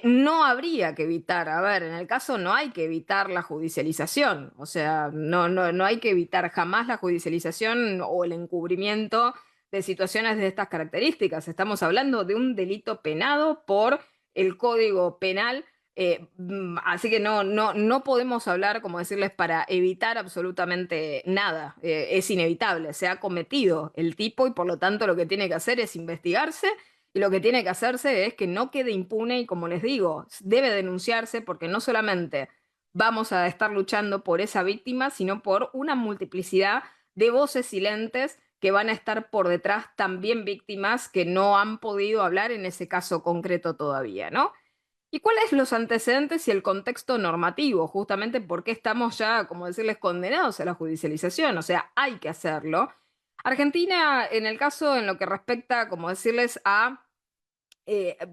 No habría que evitar, a ver, en el caso no hay que evitar la judicialización, o sea, no hay que evitar jamás la judicialización o el encubrimiento de situaciones de estas características. Estamos hablando de un delito penado por el Código Penal, así que no podemos hablar, como decirles, para evitar absolutamente nada. Es inevitable, se ha cometido el tipo y por lo tanto lo que tiene que hacer es investigarse y lo que tiene que hacerse es que no quede impune y, como les digo, debe denunciarse porque no solamente vamos a estar luchando por esa víctima, sino por una multiplicidad de voces silentes que van a estar por detrás también víctimas que no han podido hablar en ese caso concreto todavía, ¿no? ¿Y cuáles los antecedentes y el contexto normativo? Justamente porque estamos ya, como decirles, condenados a la judicialización, o sea, hay que hacerlo. Argentina, en el caso en lo que respecta, como decirles, a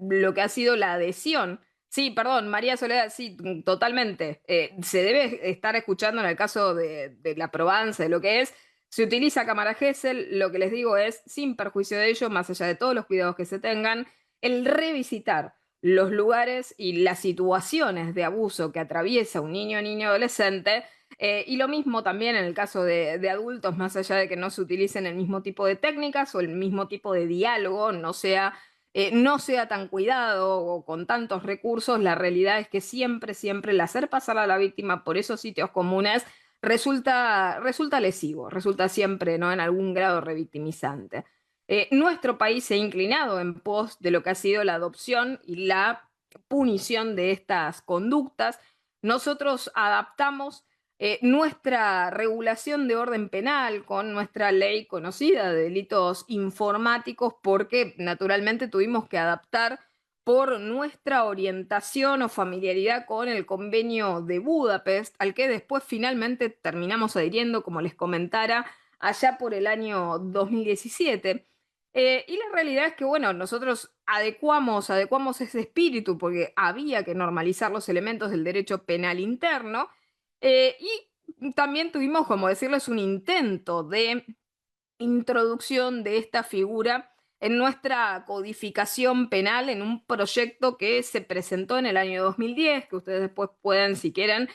lo que ha sido la adhesión Sí, perdón, María Soledad, sí, totalmente. Se debe estar escuchando en el caso de la Provenza, de lo que es. Se utiliza cámara Gesell, lo que les digo es, sin perjuicio de ello, más allá de todos los cuidados que se tengan, el revisitar los lugares y las situaciones de abuso que atraviesa un niño o niño adolescente, y lo mismo también en el caso de adultos, más allá de que no se utilicen el mismo tipo de técnicas o el mismo tipo de diálogo, no sea tan cuidado o con tantos recursos, la realidad es que siempre, siempre el hacer pasar a la víctima por esos sitios comunes resulta lesivo, resulta siempre, ¿no?, en algún grado revictimizante. Nuestro país se ha inclinado en pos de lo que ha sido la adopción y la punición de estas conductas. Nosotros adaptamos nuestra regulación de orden penal con nuestra ley conocida de delitos informáticos porque naturalmente tuvimos que adaptar por nuestra orientación o familiaridad con el convenio de Budapest, al que después finalmente terminamos adhiriendo, como les comentara, allá por el año 2017. Y la realidad es que, bueno, nosotros adecuamos ese espíritu porque había que normalizar los elementos del derecho penal interno, y también tuvimos, como decirles, un intento de introducción de esta figura en nuestra codificación penal en un proyecto que se presentó en el año 2010, que ustedes después pueden, si quieren,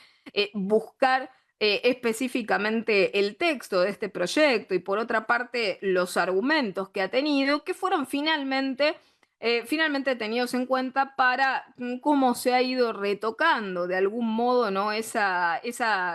buscar específicamente el texto de este proyecto y por otra parte los argumentos que ha tenido, que fueron finalmente tenidos en cuenta para cómo se ha ido retocando de algún modo, ¿no?, esa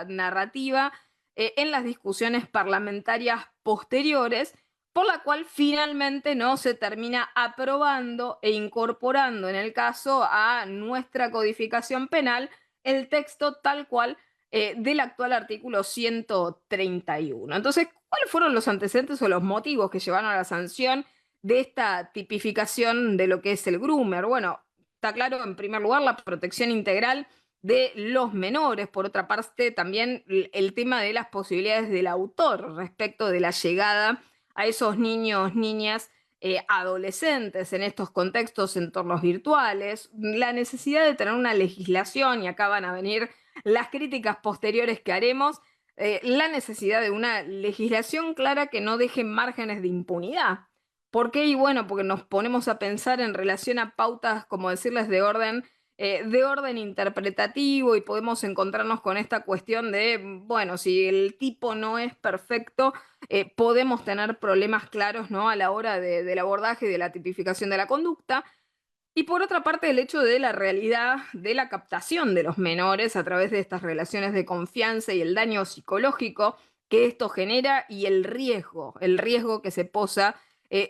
narrativa en las discusiones parlamentarias posteriores, por la cual finalmente no se termina aprobando e incorporando en el caso a nuestra codificación penal el texto tal cual del actual artículo 131. Entonces, ¿cuáles fueron los antecedentes o los motivos que llevaron a la sanción de esta tipificación de lo que es el groomer? Bueno, está claro, en primer lugar, la protección integral de los menores. Por otra parte, también el tema de las posibilidades del autor respecto de la llegada a esos niños, niñas, adolescentes en estos contextos, entornos virtuales, la necesidad de tener una legislación, y acá van a venir las críticas posteriores que haremos, la necesidad de una legislación clara que no deje márgenes de impunidad. ¿Por qué? Y bueno, porque nos ponemos a pensar en relación a pautas, como decirles, de orden interpretativo, y podemos encontrarnos con esta cuestión de, bueno, si el tipo no es perfecto, podemos tener problemas claros, ¿no?, a la hora del abordaje y de la tipificación de la conducta. Y por otra parte, el hecho de la realidad de la captación de los menores a través de estas relaciones de confianza y el daño psicológico que esto genera y el riesgo que se posa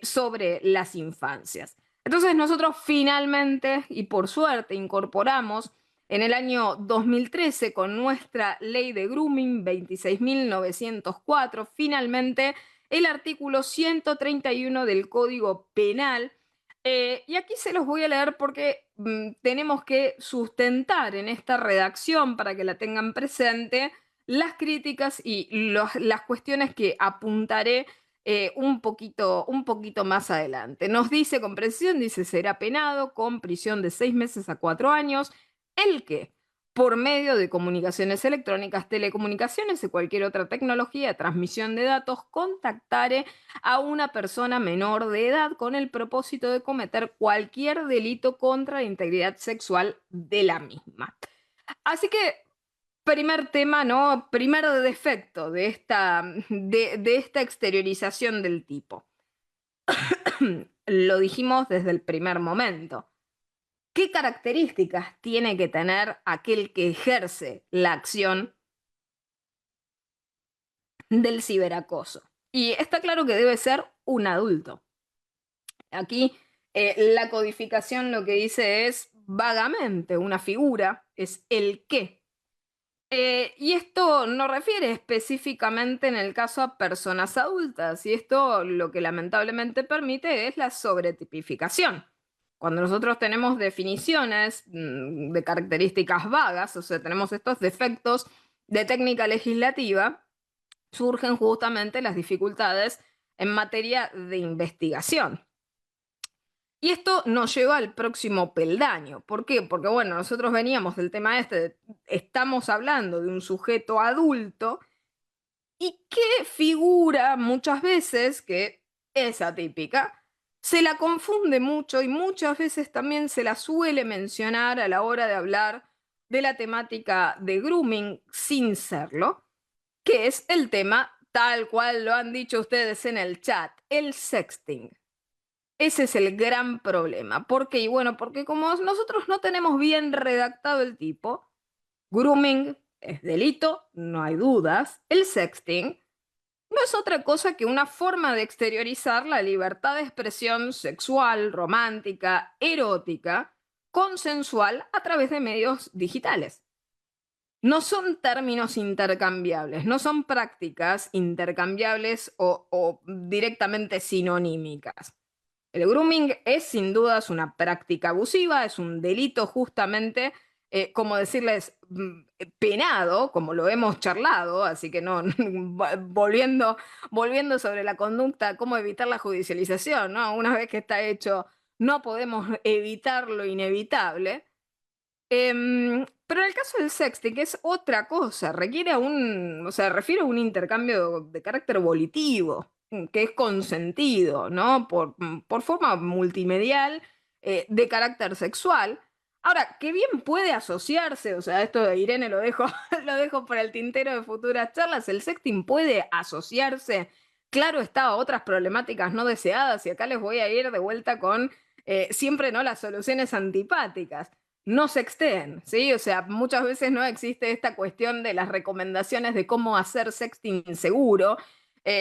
sobre las infancias. Entonces nosotros finalmente y por suerte incorporamos en el año 2013 con nuestra ley de grooming 26.904 finalmente el artículo 131 del Código Penal, y aquí se los voy a leer porque tenemos que sustentar en esta redacción, para que la tengan presente, las críticas y las cuestiones que apuntaré un poquito más adelante. Nos dice con precisión, dice, será penado con prisión de 6 meses a 4 años el que, por medio de comunicaciones electrónicas, telecomunicaciones y cualquier otra tecnología de transmisión de datos, contactare a una persona menor de edad con el propósito de cometer cualquier delito contra la integridad sexual de la misma. Así que, primer tema, ¿no? Primer defecto de esta exteriorización del tipo. Lo dijimos desde el primer momento. ¿Qué características tiene que tener aquel que ejerce la acción del ciberacoso? Y está claro que debe ser un adulto. Aquí la codificación lo que dice es vagamente una figura, es el qué. Y esto no refiere específicamente en el caso a personas adultas, y esto lo que lamentablemente permite es la sobretipificación. Cuando nosotros tenemos definiciones de características vagas, o sea, tenemos estos defectos de técnica legislativa, surgen justamente las dificultades en materia de investigación. Y esto nos lleva al próximo peldaño. ¿Por qué? Porque, bueno, nosotros veníamos del tema estamos hablando de un sujeto adulto y que figura muchas veces, que es atípica, se la confunde mucho y muchas veces también se la suele mencionar a la hora de hablar de la temática de grooming sin serlo, que es el tema tal cual lo han dicho ustedes en el chat, el sexting. Ese es el gran problema. ¿Por qué? Y bueno, porque como nosotros no tenemos bien redactado el tipo, grooming es delito, no hay dudas. El sexting no es otra cosa que una forma de exteriorizar la libertad de expresión sexual, romántica, erótica, consensual a través de medios digitales. No son términos intercambiables, no son prácticas intercambiables o directamente sinonímicas. El grooming es sin dudas una práctica abusiva, es un delito justamente, como decirles, penado, como lo hemos charlado, así que no, volviendo sobre la conducta, cómo evitar la judicialización, ¿no? Una vez que está hecho, no podemos evitar lo inevitable. Pero en el caso del sexting, que es otra cosa, o sea, refiere a un intercambio de carácter volitivo, que es consentido, ¿no? Por forma multimedial, de carácter sexual. Ahora, que bien puede asociarse, o sea, esto de Irene lo dejo, lo dejo para el tintero de futuras charlas, el sexting puede asociarse, claro está, a otras problemáticas no deseadas, y acá les voy a ir de vuelta con siempre, ¿no? Las soluciones antipáticas no sexteen, ¿sí? O sea, muchas veces no existe esta cuestión de las recomendaciones de cómo hacer sexting seguro,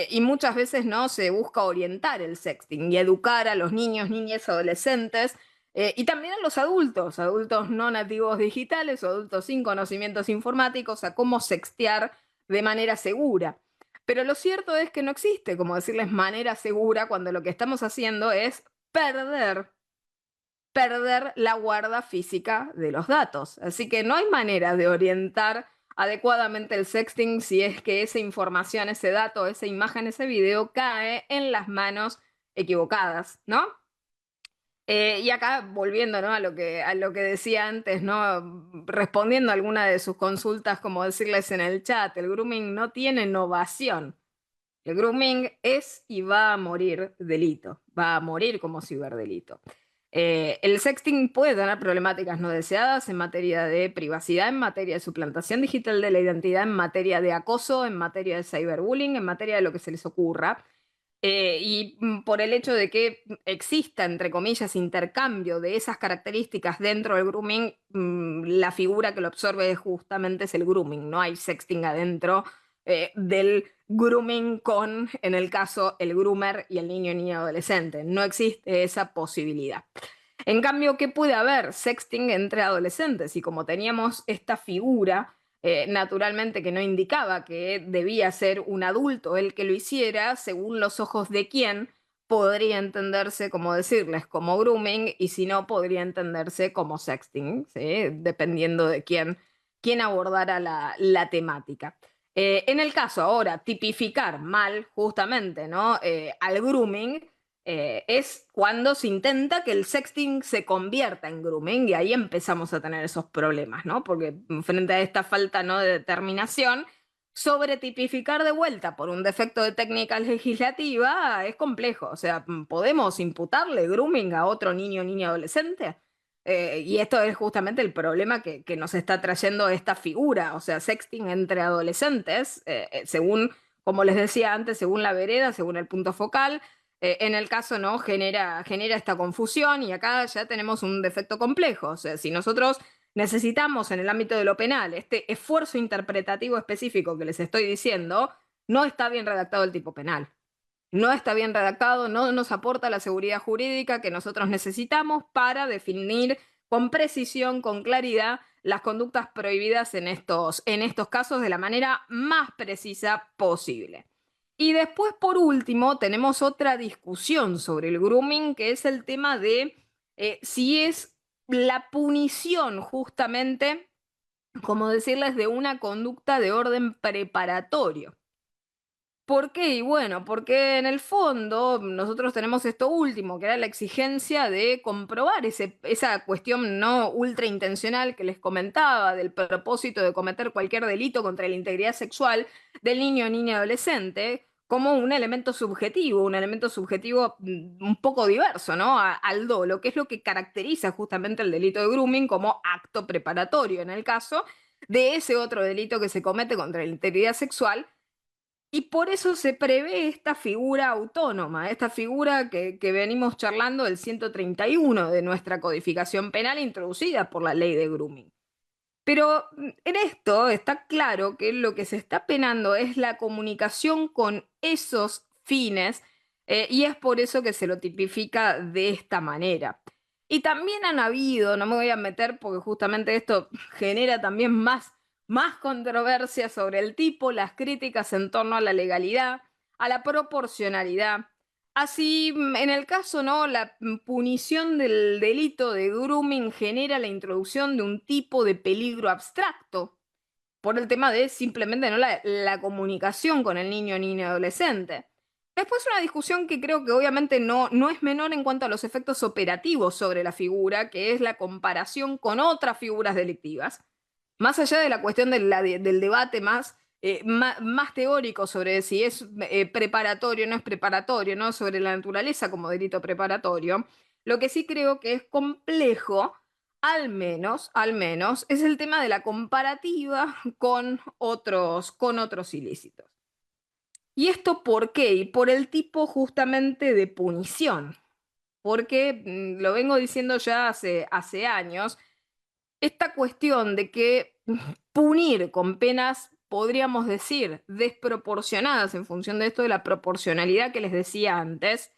y muchas veces no se busca orientar el sexting y educar a los niños, niñas, adolescentes, y también a los adultos, adultos no nativos digitales o adultos sin conocimientos informáticos, a cómo sextear de manera segura. Pero lo cierto es que no existe, como decirles, manera segura cuando lo que estamos haciendo es perder la guarda física de los datos. Así que no hay manera de orientar adecuadamente el sexting si es que esa información, ese dato, esa imagen, ese video cae en las manos equivocadas, ¿no? Y acá, volviendo, ¿no? a lo que decía antes, ¿no? Respondiendo a alguna de sus consultas, como decirles en el chat, el grooming no tiene innovación. El grooming es y va a morir delito, va a morir como ciberdelito. El sexting puede tener problemáticas no deseadas en materia de privacidad, en materia de suplantación digital de la identidad, en materia de acoso, en materia de cyberbullying, en materia de lo que se les ocurra. Por el hecho de que exista, entre comillas, intercambio de esas características dentro del grooming, la figura que lo absorbe justamente es el grooming. No hay sexting adentro del grooming con, en el caso, el groomer y el niño, niña, adolescente. No existe esa posibilidad. En cambio, ¿qué puede haber? Sexting entre adolescentes. Y como teníamos esta figura, naturalmente que no indicaba que debía ser un adulto el que lo hiciera, según los ojos de quién, podría entenderse, como decirles, como grooming, y si no, podría entenderse como sexting, ¿sí? Dependiendo de quién abordara la temática. En el caso ahora, tipificar mal justamente, ¿no? Al grooming, es cuando se intenta que el sexting se convierta en grooming y ahí empezamos a tener esos problemas, ¿no? Porque frente a esta falta, ¿no? de determinación, sobre tipificar de vuelta por un defecto de técnica legislativa es complejo. O sea, ¿podemos imputarle grooming a otro niño, niña, adolescente? Y esto es justamente el problema que nos está trayendo esta figura, o sea, sexting entre adolescentes, según, como les decía antes, según la vereda, según el punto focal. En el caso, ¿no? Genera esta confusión y acá ya tenemos un defecto complejo. O sea, si nosotros necesitamos en el ámbito de lo penal este esfuerzo interpretativo específico que les estoy diciendo, no está bien redactado el tipo penal. No está bien redactado, no nos aporta la seguridad jurídica que nosotros necesitamos para definir con precisión, con claridad, las conductas prohibidas en estos casos de la manera más precisa posible. Y después, por último, tenemos otra discusión sobre el grooming, que es el tema de si es la punición justamente, como decirles, de una conducta de orden preparatorio. ¿Por qué? Y bueno, porque en el fondo nosotros tenemos esto último, que era la exigencia de comprobar esa cuestión no ultra intencional que les comentaba, del propósito de cometer cualquier delito contra la integridad sexual del niño o niña adolescente, como un elemento subjetivo un poco diverso, ¿no? Al dolo, que es lo que caracteriza justamente el delito de grooming como acto preparatorio, en el caso de ese otro delito que se comete contra la integridad sexual, y por eso se prevé esta figura autónoma, esta figura que venimos charlando del 131 de nuestra codificación penal introducida por la ley de grooming. Pero en esto está claro que lo que se está penando es la comunicación con esos fines, y es por eso que se lo tipifica de esta manera. Y también han habido, no me voy a meter porque justamente esto genera también más controversia sobre el tipo, las críticas en torno a la legalidad, a la proporcionalidad. Así, en el caso, ¿no? La punición del delito de grooming genera la introducción de un tipo de peligro abstracto por el tema de simplemente, ¿no? la comunicación con el niño o niña adolescente. Después una discusión que creo que obviamente no es menor en cuanto a los efectos operativos sobre la figura, que es la comparación con otras figuras delictivas. Más allá de la cuestión del debate más teórico sobre si es preparatorio o no es preparatorio, ¿no? Sobre la naturaleza como delito preparatorio, lo que sí creo que es complejo, al menos, es el tema de la comparativa con otros ilícitos. ¿Y esto por qué? Y por el tipo justamente de punición. Porque lo vengo diciendo ya hace años, esta cuestión de que punir con penas, podríamos decir, desproporcionadas en función de esto de la proporcionalidad que les decía antes,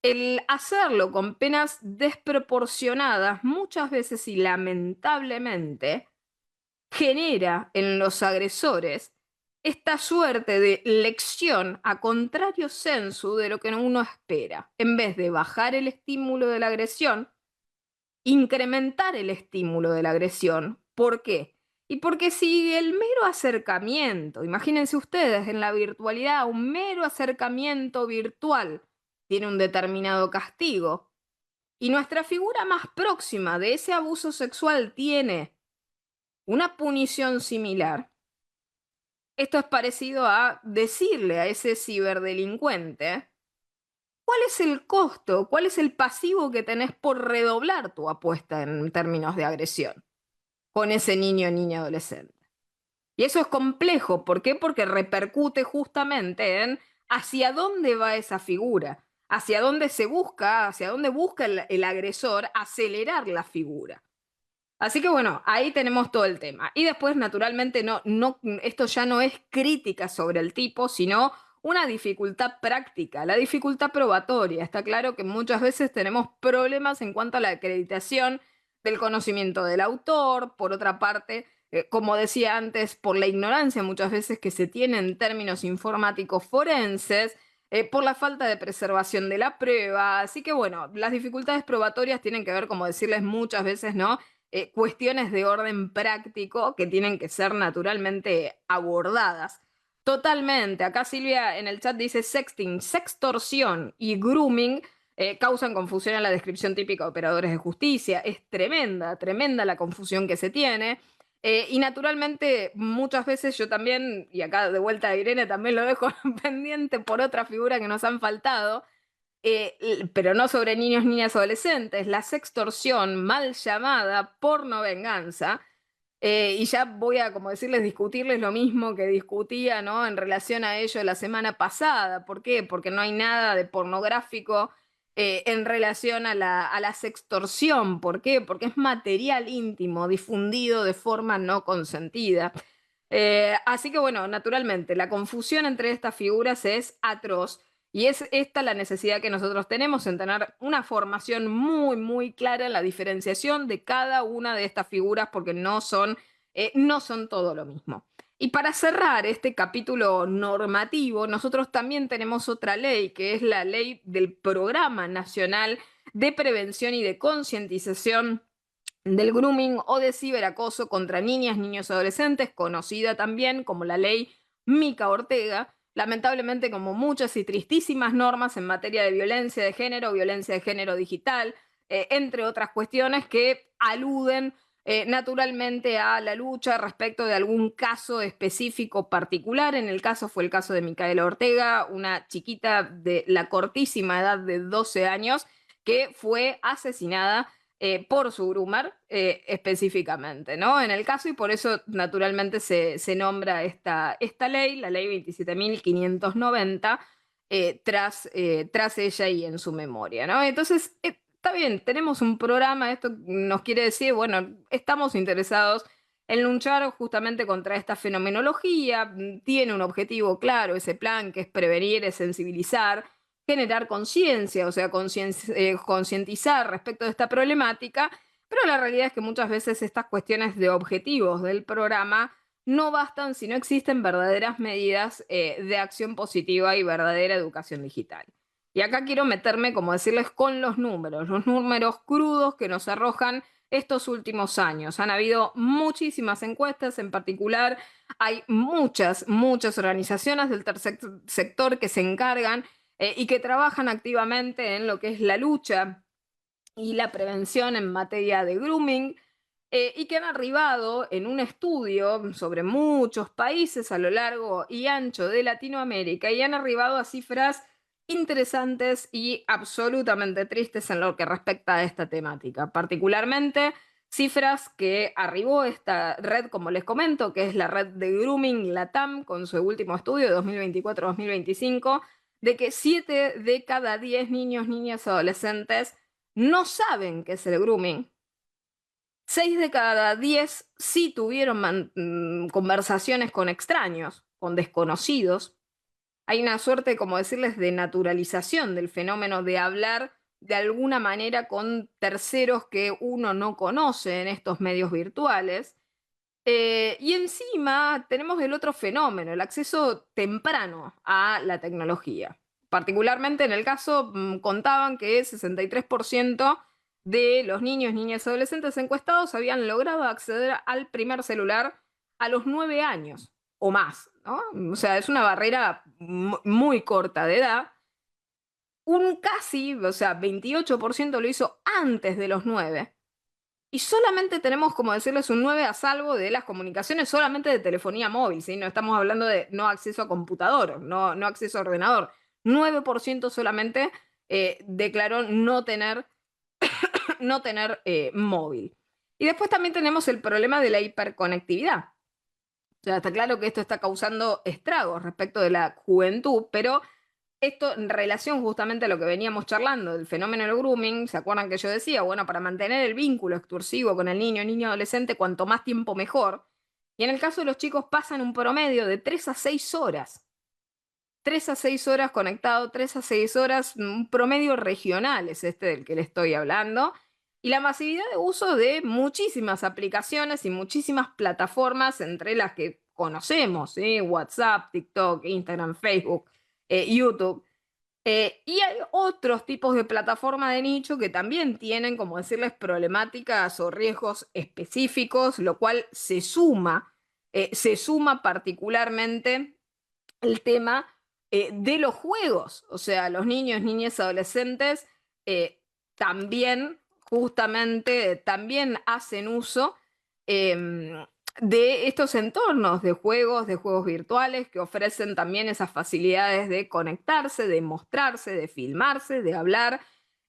el hacerlo con penas desproporcionadas muchas veces y lamentablemente genera en los agresores esta suerte de lección a contrario sensu de lo que uno espera. En vez de bajar el estímulo de la agresión, incrementar el estímulo de la agresión. ¿Por qué? Y porque si el mero acercamiento, imagínense ustedes en la virtualidad, un mero acercamiento virtual tiene un determinado castigo, y nuestra figura más próxima de ese abuso sexual tiene una punición similar, esto es parecido a decirle a ese ciberdelincuente: ¿cuál es el costo? ¿Cuál es el pasivo que tenés por redoblar tu apuesta en términos de agresión con ese niño o niña adolescente? Y eso es complejo. ¿Por qué? Porque repercute justamente en hacia dónde va esa figura, hacia dónde busca el agresor acelerar la figura. Así que bueno, ahí tenemos todo el tema. Y después, naturalmente, esto ya no es crítica sobre el tipo, sino una dificultad práctica, la dificultad probatoria. Está claro que muchas veces tenemos problemas en cuanto a la acreditación del conocimiento del autor. Por otra parte, como decía antes, por la ignorancia muchas veces que se tiene en términos informáticos forenses, por la falta de preservación de la prueba. Así que bueno, las dificultades probatorias tienen que ver, como decirles muchas veces, ¿no? Cuestiones de orden práctico que tienen que ser naturalmente abordadas. Totalmente. Acá Silvia en el chat dice sexting, sextorsión y grooming causan confusión en la descripción típica de operadores de justicia. Es tremenda, tremenda la confusión que se tiene. Y naturalmente muchas veces yo también, y acá de vuelta a Irene también lo dejo pendiente por otra figura que nos han faltado, pero no sobre niños, niñas, adolescentes, la sextorsión, mal llamada porno venganza, y ya voy a, como decirles, discutirles lo mismo que discutía, ¿no? En relación a ello la semana pasada. ¿Por qué? Porque no hay nada de pornográfico en relación a la sextorsión. ¿Por qué? Porque es material íntimo difundido de forma no consentida. Así que bueno, naturalmente, la confusión entre estas figuras es atroz. Y es esta la necesidad que nosotros tenemos en tener una formación muy clara en la diferenciación de cada una de estas figuras, porque no son todo lo mismo. Y para cerrar este capítulo normativo, nosotros también tenemos otra ley, que es la ley del Programa Nacional de Prevención y de Concientización del Grooming o de Ciberacoso contra niñas, niños y adolescentes, conocida también como la ley Mica Ortega, lamentablemente como muchas y tristísimas normas en materia de violencia de género digital, entre otras cuestiones que aluden naturalmente a la lucha respecto de algún caso específico particular. En el caso fue el caso de Micaela Ortega, una chiquita de la cortísima edad de 12 años que fue asesinada por su groomer específicamente, ¿no? En el caso, y por eso naturalmente se nombra esta ley, la ley 27.590, tras ella y en su memoria, ¿no? Entonces, está bien, tenemos un programa, esto nos quiere decir, bueno, estamos interesados en luchar justamente contra esta fenomenología, tiene un objetivo claro ese plan, que es prevenir, es sensibilizar, generar conciencia, o sea, concientizar respecto de esta problemática, pero la realidad es que muchas veces estas cuestiones de objetivos del programa no bastan si no existen verdaderas medidas de acción positiva y verdadera educación digital. Y acá quiero meterme, como decirles, con los números crudos que nos arrojan estos últimos años. Han habido muchísimas encuestas, en particular hay muchas organizaciones del tercer sector que se encargan y que trabajan activamente en lo que es la lucha y la prevención en materia de grooming, y que han arribado en un estudio sobre muchos países a lo largo y ancho de Latinoamérica y han arribado a cifras interesantes y absolutamente tristes en lo que respecta a esta temática, particularmente cifras que arribó esta red, como les comento, que es la red de Grooming Latam, con su último estudio de 2024-2025, de que 7 de cada 10 niños, niñas, adolescentes no saben qué es el grooming. 6 de cada 10 sí tuvieron conversaciones con extraños, con desconocidos. Hay una suerte, como decirles, de naturalización del fenómeno de hablar de alguna manera con terceros que uno no conoce en estos medios virtuales. Y encima tenemos el otro fenómeno, el acceso temprano a la tecnología. Particularmente en el caso, contaban que 63% de los niños, niñas y adolescentes encuestados habían logrado acceder al primer celular a los 9 años o más, ¿no? O sea, es una barrera muy corta de edad. Un casi, o sea, 28% lo hizo antes de los 9. Y solamente tenemos, como decirles, un 9 a salvo de las comunicaciones solamente de telefonía móvil, ¿sí? No estamos hablando de no acceso a computador, no acceso a ordenador. 9% solamente declaró no tener móvil. Y después también tenemos el problema de la hiperconectividad. O sea, está claro que esto está causando estragos respecto de la juventud, pero esto en relación justamente a lo que veníamos charlando del fenómeno del grooming, ¿se acuerdan que yo decía? Bueno, para mantener el vínculo exclusivo con el niño adolescente, cuanto más tiempo mejor. Y en el caso de los chicos pasan un promedio de 3 a 6 horas. 3 a 6 horas conectado, 3 a 6 horas, un promedio regional es este del que le estoy hablando. Y la masividad de uso de muchísimas aplicaciones y muchísimas plataformas, entre las que conocemos, ¿sí? WhatsApp, TikTok, Instagram, Facebook, YouTube. Y hay otros tipos de plataformas de nicho que también tienen, como decirles, problemáticas o riesgos específicos, lo cual se suma particularmente el tema de los juegos. O sea, los niños, niñas, adolescentes también, justamente, también hacen uso de estos entornos de juegos virtuales que ofrecen también esas facilidades de conectarse, de mostrarse, de filmarse, de hablar,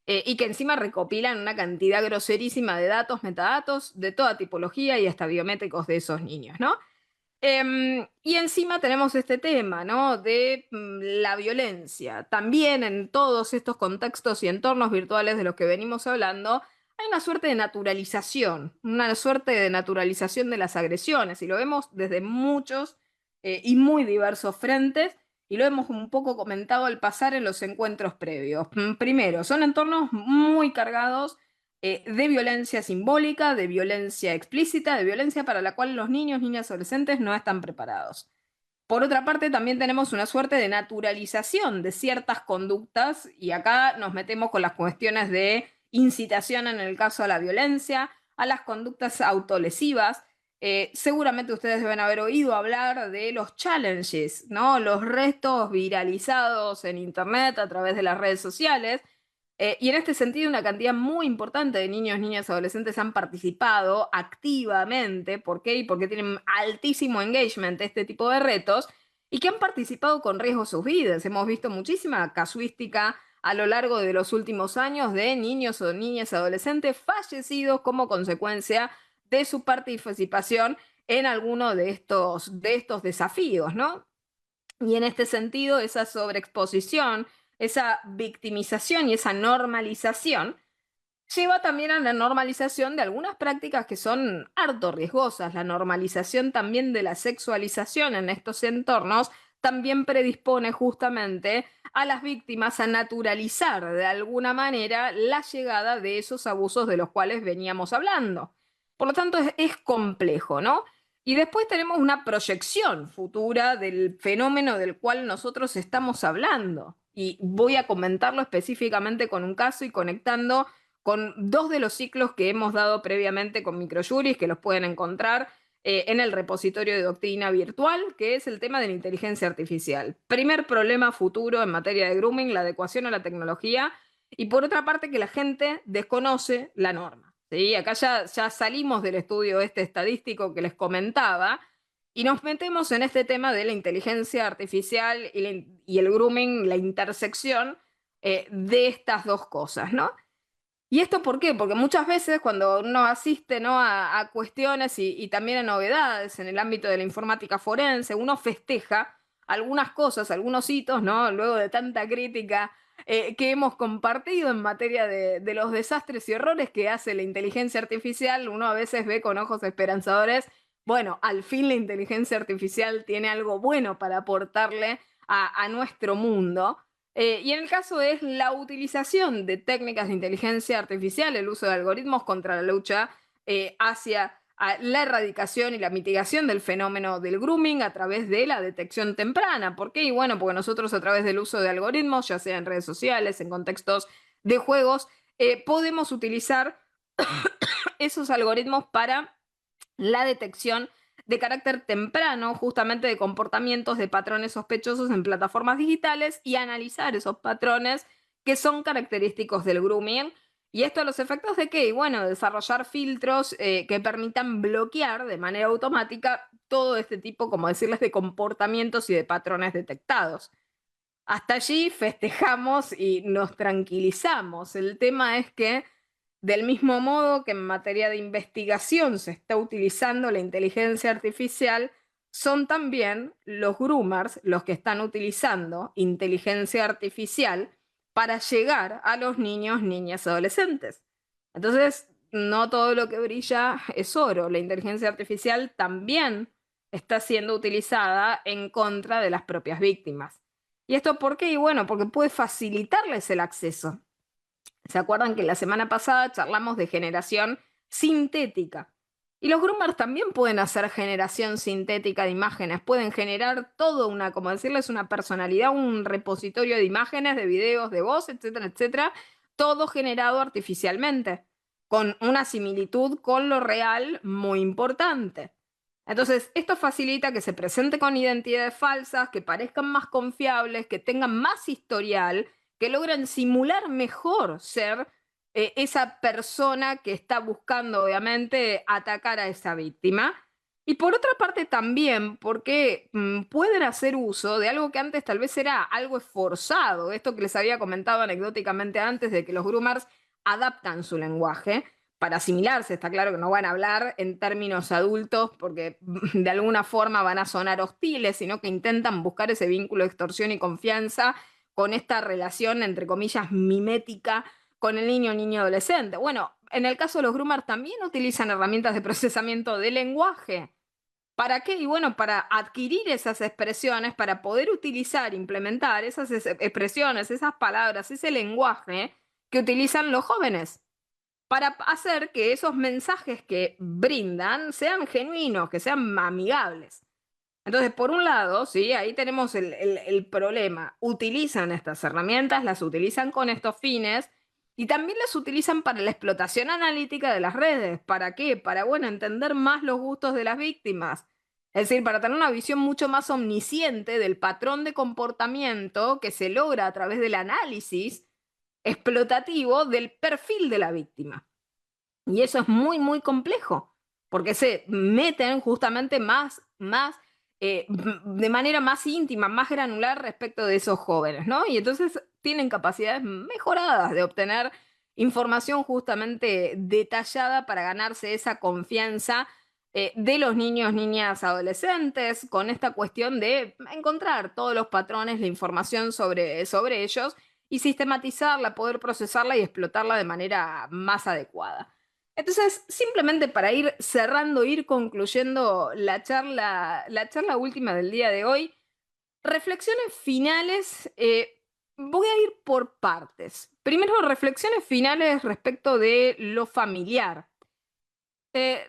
y que encima recopilan una cantidad groserísima de datos, metadatos, de toda tipología y hasta biométricos de esos niños, ¿no? Y encima tenemos este tema, ¿no? De la violencia. También en todos estos contextos y entornos virtuales de los que venimos hablando, hay una suerte de naturalización de las agresiones, y lo vemos desde muchos y muy diversos frentes, y lo hemos un poco comentado al pasar en los encuentros previos. Primero, son entornos muy cargados de violencia simbólica, de violencia explícita, de violencia para la cual los niños, niñas, adolescentes no están preparados. Por otra parte, también tenemos una suerte de naturalización de ciertas conductas, y acá nos metemos con las cuestiones de incitación en el caso a la violencia, a las conductas autolesivas, Seguramente ustedes deben haber oído hablar de los challenges, ¿no? Los retos viralizados en Internet a través de las redes sociales. Y en este sentido, una cantidad muy importante de niños, niñas, adolescentes han participado activamente. ¿Por qué? Y porque tienen altísimo engagement este tipo de retos y que han participado con riesgo a sus vidas. Hemos visto muchísima casuística a lo largo de los últimos años de niños o niñas adolescentes fallecidos como consecuencia de su participación en alguno de estos desafíos, ¿no? Y en este sentido, esa sobreexposición, esa victimización y esa normalización lleva también a la normalización de algunas prácticas que son harto riesgosas. La normalización también de la sexualización en estos entornos también predispone justamente a las víctimas a naturalizar de alguna manera la llegada de esos abusos de los cuales veníamos hablando. Por lo tanto, es complejo, ¿no? Y después tenemos una proyección futura del fenómeno del cual nosotros estamos hablando. Y voy a comentarlo específicamente con un caso y conectando con dos de los ciclos que hemos dado previamente con microjuris, que los pueden encontrar en el repositorio de doctrina virtual, que es el tema de la inteligencia artificial. Primer problema futuro en materia de grooming, la adecuación a la tecnología, y por otra parte que la gente desconoce la norma. ¿Sí? Acá ya salimos del estudio este estadístico que les comentaba y nos metemos en este tema de la inteligencia artificial y el grooming, la intersección de estas dos cosas, ¿no? ¿Y esto por qué? Porque muchas veces cuando uno asiste, ¿no? a cuestiones y también a novedades en el ámbito de la informática forense, uno festeja algunas cosas, algunos hitos, ¿no? Luego de tanta crítica que hemos compartido en materia de los desastres y errores que hace la inteligencia artificial, uno a veces ve con ojos esperanzadores, bueno, al fin la inteligencia artificial tiene algo bueno para aportarle a nuestro mundo. Y en el caso es la utilización de técnicas de inteligencia artificial, el uso de algoritmos contra la lucha hacia la erradicación y la mitigación del fenómeno del grooming a través de la detección temprana. ¿Por qué? Y bueno, porque nosotros a través del uso de algoritmos, ya sea en redes sociales, en contextos de juegos, podemos utilizar esos algoritmos para la detección de carácter temprano, justamente de comportamientos, de patrones sospechosos en plataformas digitales y analizar esos patrones que son característicos del grooming. Y esto a los efectos de qué? Y bueno, desarrollar filtros que permitan bloquear de manera automática todo este tipo, como decirles, de comportamientos y de patrones detectados. Hasta allí festejamos y nos tranquilizamos. El tema es que del mismo modo que en materia de investigación se está utilizando la inteligencia artificial, son también los groomers los que están utilizando inteligencia artificial para llegar a los niños, niñas, adolescentes. Entonces, no todo lo que brilla es oro. La inteligencia artificial también está siendo utilizada en contra de las propias víctimas. ¿Y esto por qué? Y bueno, porque puede facilitarles el acceso. ¿Se acuerdan que la semana pasada charlamos de generación sintética? Y los groomers también pueden hacer generación sintética de imágenes, pueden generar todo una, como decirles, una personalidad, un repositorio de imágenes, de videos, de voz, etcétera, etcétera, todo generado artificialmente, con una similitud con lo real muy importante. Entonces, esto facilita que se presente con identidades falsas, que parezcan más confiables, que tengan más historial, que logren simular mejor ser esa persona que está buscando, obviamente, atacar a esa víctima. Y por otra parte también porque pueden hacer uso de algo que antes tal vez era algo esforzado, esto que les había comentado anecdóticamente antes de que los groomers adaptan su lenguaje para asimilarse. Está claro que no van a hablar en términos adultos porque de alguna forma van a sonar hostiles, sino que intentan buscar ese vínculo de extorsión y confianza con esta relación, entre comillas, mimética con el niño, niño, adolescente. Bueno, en el caso de los groomers también utilizan herramientas de procesamiento de lenguaje. ¿Para qué? Y bueno, para adquirir esas expresiones, para poder utilizar, implementar esas expresiones, esas palabras, ese lenguaje que utilizan los jóvenes para hacer que esos mensajes que brindan sean genuinos, que sean amigables. Entonces, por un lado, sí, ahí tenemos el problema. Utilizan estas herramientas, las utilizan con estos fines, Y también las utilizan para la explotación analítica de las redes. ¿Para qué? Para, bueno, entender más los gustos de las víctimas. Es decir, para tener una visión mucho más omnisciente del patrón de comportamiento que se logra a través del análisis explotativo del perfil de la víctima. Y eso es muy, muy complejo, porque se meten justamente de manera más íntima, más granular respecto de esos jóvenes, ¿no? Y entonces tienen capacidades mejoradas de obtener información justamente detallada para ganarse esa confianza de los niños, niñas, adolescentes, con esta cuestión de encontrar todos los patrones, la información sobre ellos y sistematizarla, poder procesarla y explotarla de manera más adecuada. Entonces, simplemente para ir cerrando, ir concluyendo la charla última del día de hoy, reflexiones finales, voy a ir por partes. Primero, reflexiones finales respecto de lo familiar.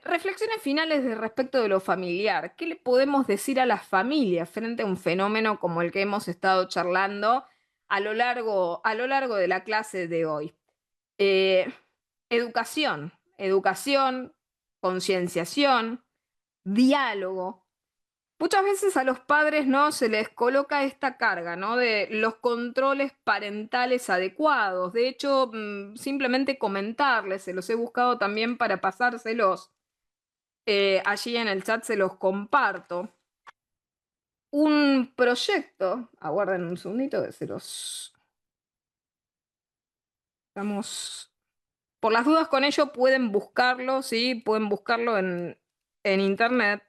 Reflexiones finales de respecto de lo familiar. ¿Qué le podemos decir a las familias frente a un fenómeno como el que hemos estado charlando a lo largo de la clase de hoy? Eh, educación, concienciación, diálogo. Muchas veces a los padres no se les coloca esta carga, ¿no? De los controles parentales adecuados. De hecho, simplemente comentarles, se los he buscado también para pasárselos. Allí en el chat se los comparto. Un proyecto, aguarden un segundito que se los estamos. Por las dudas con ello pueden buscarlo, ¿sí? Pueden buscarlo en internet.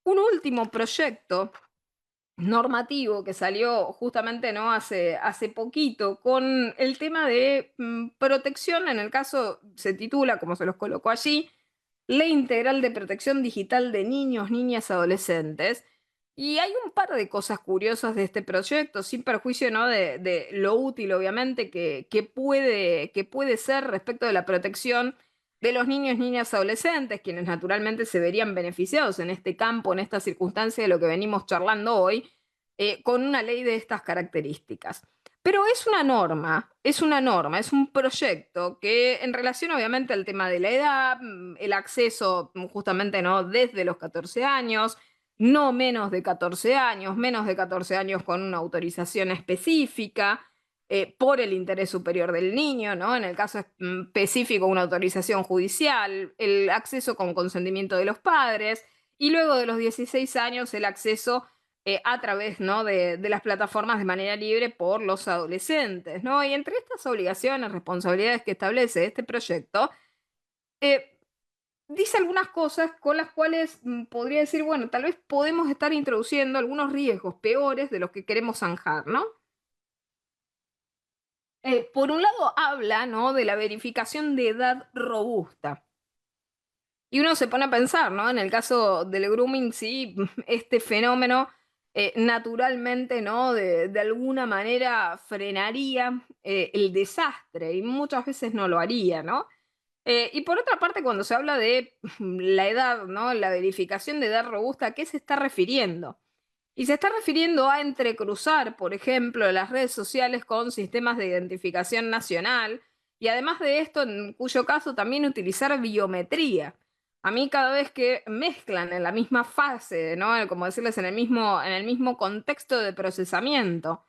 Un último proyecto normativo que salió justamente no hace poquito con el tema de protección, en el caso se titula, como se los colocó allí, Ley Integral de Protección Digital de Niños, Niñas, Adolescentes. Y hay un par de cosas curiosas de este proyecto, sin perjuicio, ¿no? de lo útil, obviamente, que puede ser respecto de la protección de los niños, niñas, adolescentes, quienes naturalmente se verían beneficiados en este campo, en esta circunstancia de lo que venimos charlando hoy, con una ley de estas características. Pero es una norma, es un proyecto que en relación obviamente al tema de la edad, el acceso justamente no desde los 14 años, no menos de 14 años con una autorización específica por el interés superior del niño, ¿no? En el caso específico, una autorización judicial, el acceso con consentimiento de los padres y luego de los 16 años el acceso a través, ¿no? de las plataformas de manera libre por los adolescentes, ¿no? Y entre estas obligaciones, responsabilidades que establece este proyecto, eh, dice algunas cosas con las cuales podría decir, bueno, tal vez podemos estar introduciendo algunos riesgos peores de los que queremos zanjar, ¿no? Por un lado habla, ¿no? de la verificación de edad robusta. Y uno se pone a pensar, ¿no? En el caso del grooming, sí, este fenómeno naturalmente, ¿no? De alguna manera frenaría el desastre y muchas veces no lo haría, ¿no? Y por otra parte, cuando se habla de la edad, ¿no? La verificación de edad robusta, ¿a qué se está refiriendo? Y se está refiriendo a entrecruzar, por ejemplo, las redes sociales con sistemas de identificación nacional y además de esto, en cuyo caso también utilizar biometría. A mí cada vez que mezclan en la misma fase, ¿no? Como decirles, en el mismo contexto de procesamiento,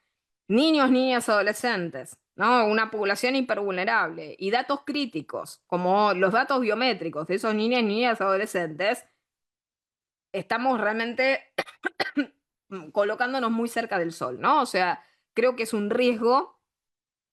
niños, niñas, adolescentes, ¿no? Una población hipervulnerable y datos críticos, como los datos biométricos de esos niños, niñas, adolescentes, estamos realmente colocándonos muy cerca del sol, ¿no? O sea, creo que es un riesgo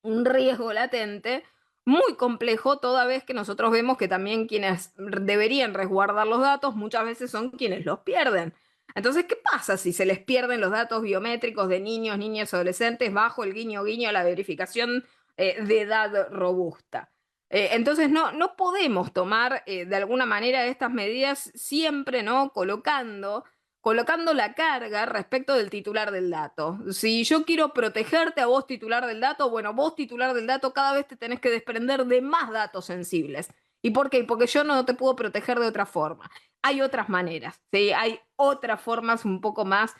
latente, muy complejo, toda vez que nosotros vemos que también quienes deberían resguardar los datos muchas veces son quienes los pierden. Entonces, ¿qué pasa si se les pierden los datos biométricos de niños, niñas, adolescentes bajo el guiño guiño a la verificación de edad robusta? Entonces, no podemos tomar de alguna manera estas medidas siempre, ¿no? Colocando la carga respecto del titular del dato. Si yo quiero protegerte a vos titular del dato, bueno, vos titular del dato cada vez te tenés que desprender de más datos sensibles. ¿Y por qué? Porque yo no te puedo proteger de otra forma. hay otras maneras, ¿sí? Hay otras formas un poco más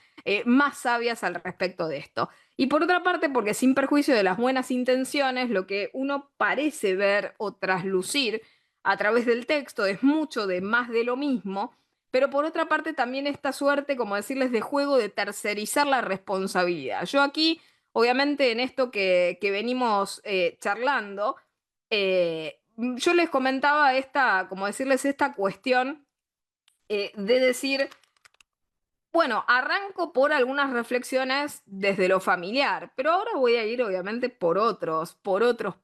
sabias al respecto de esto. Y por otra parte, porque sin perjuicio de las buenas intenciones, lo que uno parece ver o traslucir a través del texto es mucho de más de lo mismo, pero por otra parte también esta suerte, como decirles, de juego de tercerizar la responsabilidad. Yo aquí, obviamente, en esto que venimos charlando, yo les comentaba esta, como decirles, esta cuestión de decir, bueno, arranco por algunas reflexiones desde lo familiar, pero ahora voy a ir obviamente por otros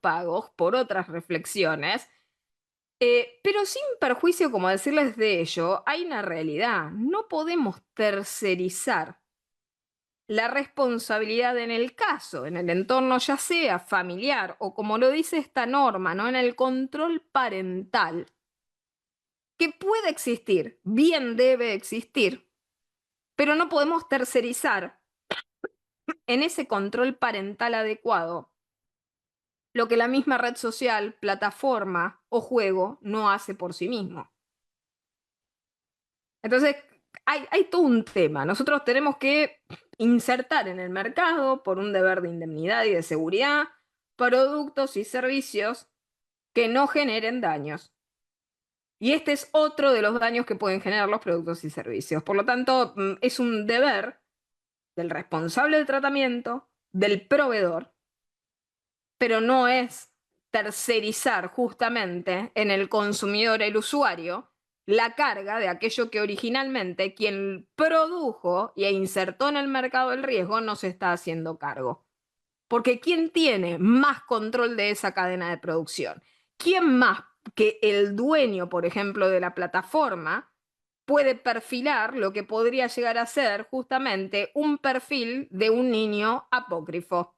pagos, por otras reflexiones, pero sin perjuicio, como decirles de ello, hay una realidad. No podemos tercerizar la responsabilidad en el caso, en el entorno ya sea familiar o como lo dice esta norma, ¿no? En el control parental, que puede existir, bien debe existir, pero no podemos tercerizar en ese control parental adecuado lo que la misma red social, plataforma o juego no hace por sí mismo. Entonces, hay todo un tema. Nosotros tenemos que insertar en el mercado, por un deber de indemnidad y de seguridad, productos y servicios que no generen daños. Y este es otro de los daños que pueden generar los productos y servicios. Por lo tanto, es un deber del responsable del tratamiento, del proveedor, pero no es tercerizar justamente en el consumidor, el usuario, la carga de aquello que originalmente quien produjo e insertó en el mercado el riesgo no se está haciendo cargo. Porque ¿quién tiene más control de esa cadena de producción? ¿Quién más que el dueño, por ejemplo, de la plataforma, puede perfilar lo que podría llegar a ser justamente un perfil de un niño apócrifo,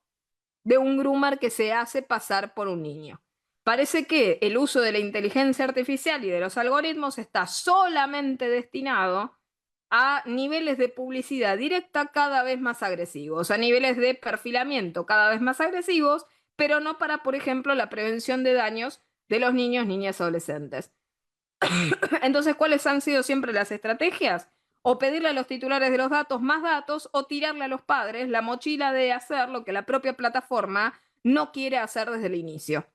de un groomer que se hace pasar por un niño? Parece que el uso de la inteligencia artificial y de los algoritmos está solamente destinado a niveles de publicidad directa cada vez más agresivos, a niveles de perfilamiento cada vez más agresivos, pero no para, por ejemplo, la prevención de daños de los niños, niñas, adolescentes. Entonces, ¿cuáles han sido siempre las estrategias? O pedirle a los titulares de los datos más datos o tirarle a los padres la mochila de hacer lo que la propia plataforma no quiere hacer desde el inicio.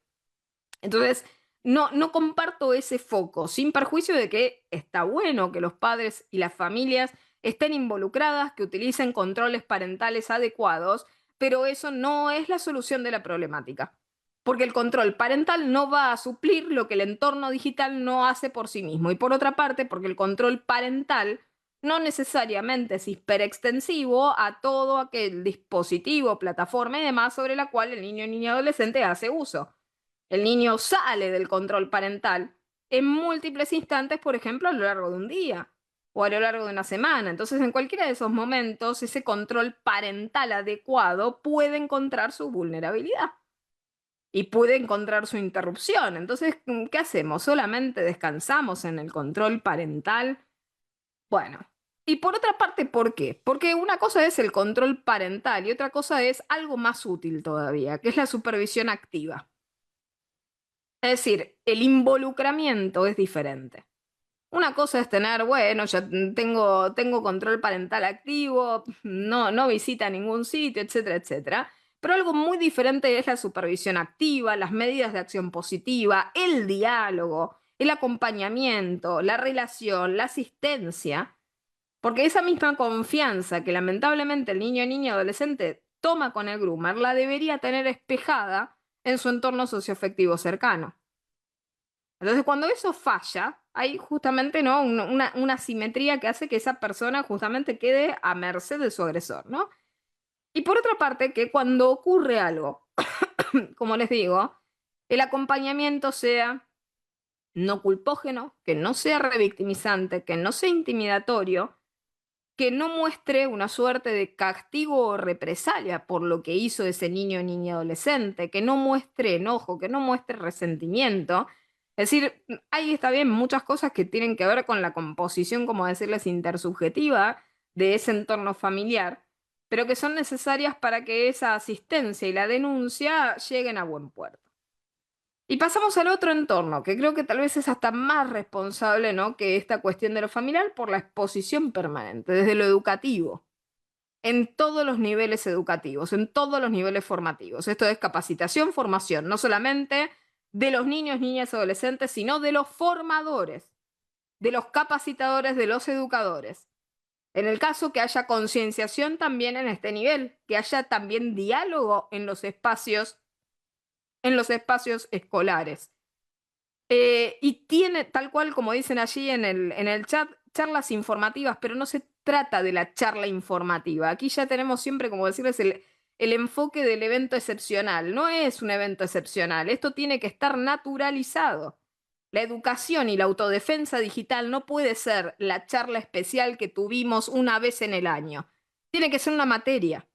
Entonces, no comparto ese foco, sin perjuicio de que está bueno que los padres y las familias estén involucradas, que utilicen controles parentales adecuados, pero eso no es la solución de la problemática. Porque el control parental no va a suplir lo que el entorno digital no hace por sí mismo. Y por otra parte, porque el control parental no necesariamente es hiperextensivo a todo aquel dispositivo, plataforma y demás sobre la cual el niño, niña, adolescente hace uso. El niño sale del control parental en múltiples instantes, por ejemplo, a lo largo de un día o a lo largo de una semana. Entonces, en cualquiera de esos momentos, ese control parental adecuado puede encontrar su vulnerabilidad y puede encontrar su interrupción. Entonces, ¿qué hacemos? ¿Solamente descansamos en el control parental? Bueno, y por otra parte, ¿por qué? Porque una cosa es el control parental y otra cosa es algo más útil todavía, que es la supervisión activa. Es decir, el involucramiento es diferente. Una cosa es tener, bueno, ya tengo control parental activo, no visita ningún sitio, etcétera, etcétera. Pero algo muy diferente es la supervisión activa, las medidas de acción positiva, el diálogo, el acompañamiento, la relación, la asistencia. Porque esa misma confianza que lamentablemente el niño, niña, adolescente toma con el groomer, la debería tener espejada en su entorno socioafectivo cercano. Entonces, cuando eso falla, hay justamente, ¿no? Una simetría que hace que esa persona justamente quede a merced de su agresor, ¿no? Y por otra parte, que cuando ocurre algo, como les digo, el acompañamiento sea no culpógeno, que no sea revictimizante, que no sea intimidatorio, que no muestre una suerte de castigo o represalia por lo que hizo ese niño, niña, adolescente, que no muestre enojo, que no muestre resentimiento. Es decir, ahí está bien muchas cosas que tienen que ver con la composición, como decirles, intersubjetiva de ese entorno familiar, pero que son necesarias para que esa asistencia y la denuncia lleguen a buen puerto. Y pasamos al otro entorno, que creo que tal vez es hasta más responsable, ¿no?, que esta cuestión de lo familiar por la exposición permanente, desde lo educativo, en todos los niveles educativos, en todos los niveles formativos. Esto es capacitación, formación, no solamente de los niños, niñas, adolescentes, sino de los formadores, de los capacitadores, de los educadores. En el caso que haya concienciación también en este nivel, que haya también diálogo en los espacios escolares. Y tiene, tal cual como dicen allí en el chat, charlas informativas, pero no se trata de la charla informativa. Aquí ya tenemos siempre, como decirles, el enfoque del evento excepcional. No es un evento excepcional, esto tiene que estar naturalizado. La educación y la autodefensa digital no puede ser la charla especial que tuvimos una vez en el año. Tiene que ser una materia.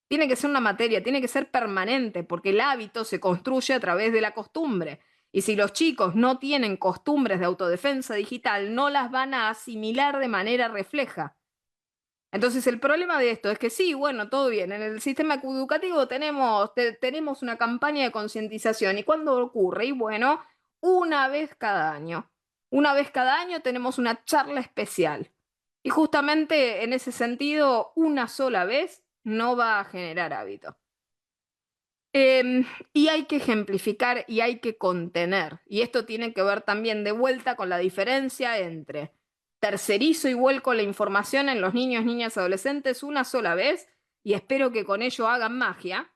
Tiene que ser una materia, tiene que ser permanente, porque el hábito se construye a través de la costumbre. Y si los chicos no tienen costumbres de autodefensa digital, no las van a asimilar de manera refleja. Entonces, el problema de esto es que sí, bueno, todo bien. En el sistema educativo tenemos una campaña de concientización. ¿Y cuándo ocurre? Y bueno, una vez cada año. Una vez cada año tenemos una charla especial. Y justamente en ese sentido, una sola vez no va a generar hábito. Y hay que ejemplificar y hay que contener. Y esto tiene que ver también de vuelta con la diferencia entre tercerizo y vuelco la información en los niños, niñas, adolescentes una sola vez y espero que con ello hagan magia.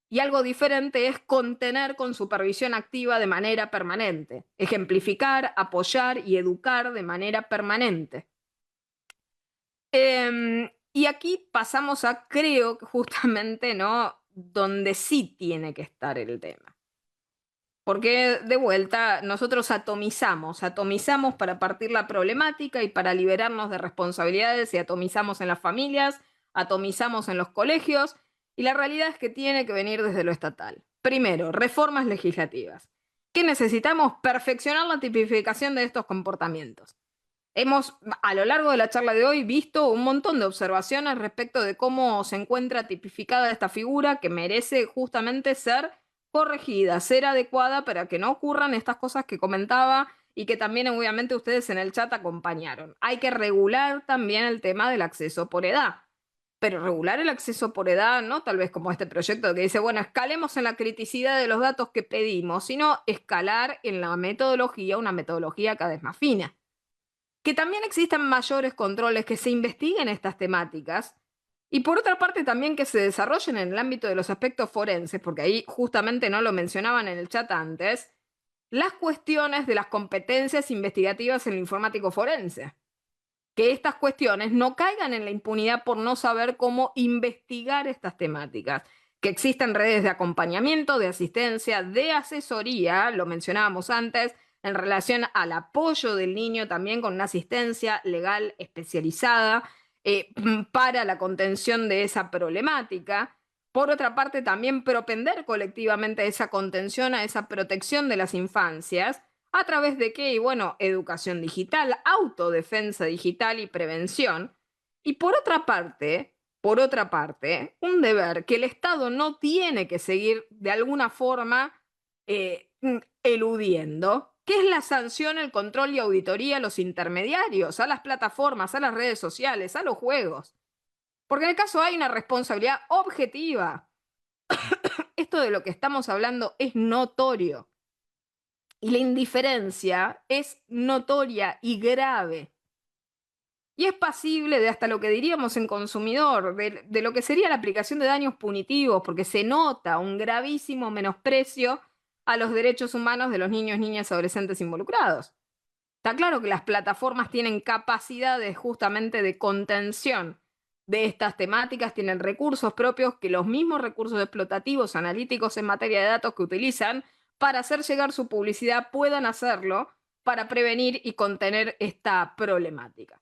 Y algo diferente es contener con supervisión activa de manera permanente. Ejemplificar, apoyar y educar de manera permanente. Y aquí pasamos a, creo que justamente, ¿no?, donde sí tiene que estar el tema. Porque de vuelta nosotros atomizamos para partir la problemática y para liberarnos de responsabilidades y atomizamos en las familias, atomizamos en los colegios y la realidad es que tiene que venir desde lo estatal. Primero, reformas legislativas. ¿Qué necesitamos? Perfeccionar la tipificación de estos comportamientos. Hemos, a lo largo de la charla de hoy, visto un montón de observaciones respecto de cómo se encuentra tipificada esta figura que merece justamente ser corregida, ser adecuada para que no ocurran estas cosas que comentaba y que también obviamente ustedes en el chat acompañaron. Hay que regular también el tema del acceso por edad, pero regular el acceso por edad, no tal vez como este proyecto que dice, bueno, escalemos en la criticidad de los datos que pedimos, sino escalar en la metodología, una metodología cada vez más fina. Que también existan mayores controles, que se investiguen estas temáticas y por otra parte también que se desarrollen en el ámbito de los aspectos forenses, porque ahí justamente no lo mencionaban en el chat antes, las cuestiones de las competencias investigativas en el informático forense. Que estas cuestiones no caigan en la impunidad por no saber cómo investigar estas temáticas. Que existan redes de acompañamiento, de asistencia, de asesoría, lo mencionábamos antes, en relación al apoyo del niño también con una asistencia legal especializada para la contención de esa problemática. Por otra parte, también propender colectivamente a esa contención, a esa protección de las infancias, ¿a través de qué? Y bueno, educación digital, autodefensa digital y prevención. Y por otra parte, un deber que el Estado no tiene que seguir de alguna forma eludiendo, que es la sanción, el control y auditoría a los intermediarios, a las plataformas, a las redes sociales, a los juegos. Porque en el caso hay una responsabilidad objetiva. Esto de lo que estamos hablando es notorio. Y la indiferencia es notoria y grave. Y es pasible de hasta lo que diríamos en consumidor, de lo que sería la aplicación de daños punitivos, porque se nota un gravísimo menosprecio a los derechos humanos de los niños, niñas, adolescentes involucrados. Está claro que las plataformas tienen capacidades justamente de contención de estas temáticas, tienen recursos propios que los mismos recursos explotativos, analíticos en materia de datos que utilizan para hacer llegar su publicidad puedan hacerlo para prevenir y contener esta problemática.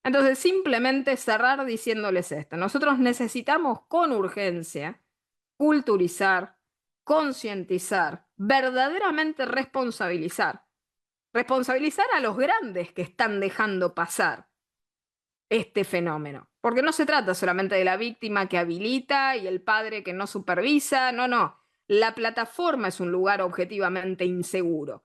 Entonces, simplemente cerrar diciéndoles esto. Nosotros necesitamos con urgencia culturizar, concientizar, verdaderamente responsabilizar. Responsabilizar a los grandes que están dejando pasar este fenómeno. Porque no se trata solamente de la víctima que habilita y el padre que no supervisa, no, no. la plataforma es un lugar objetivamente inseguro.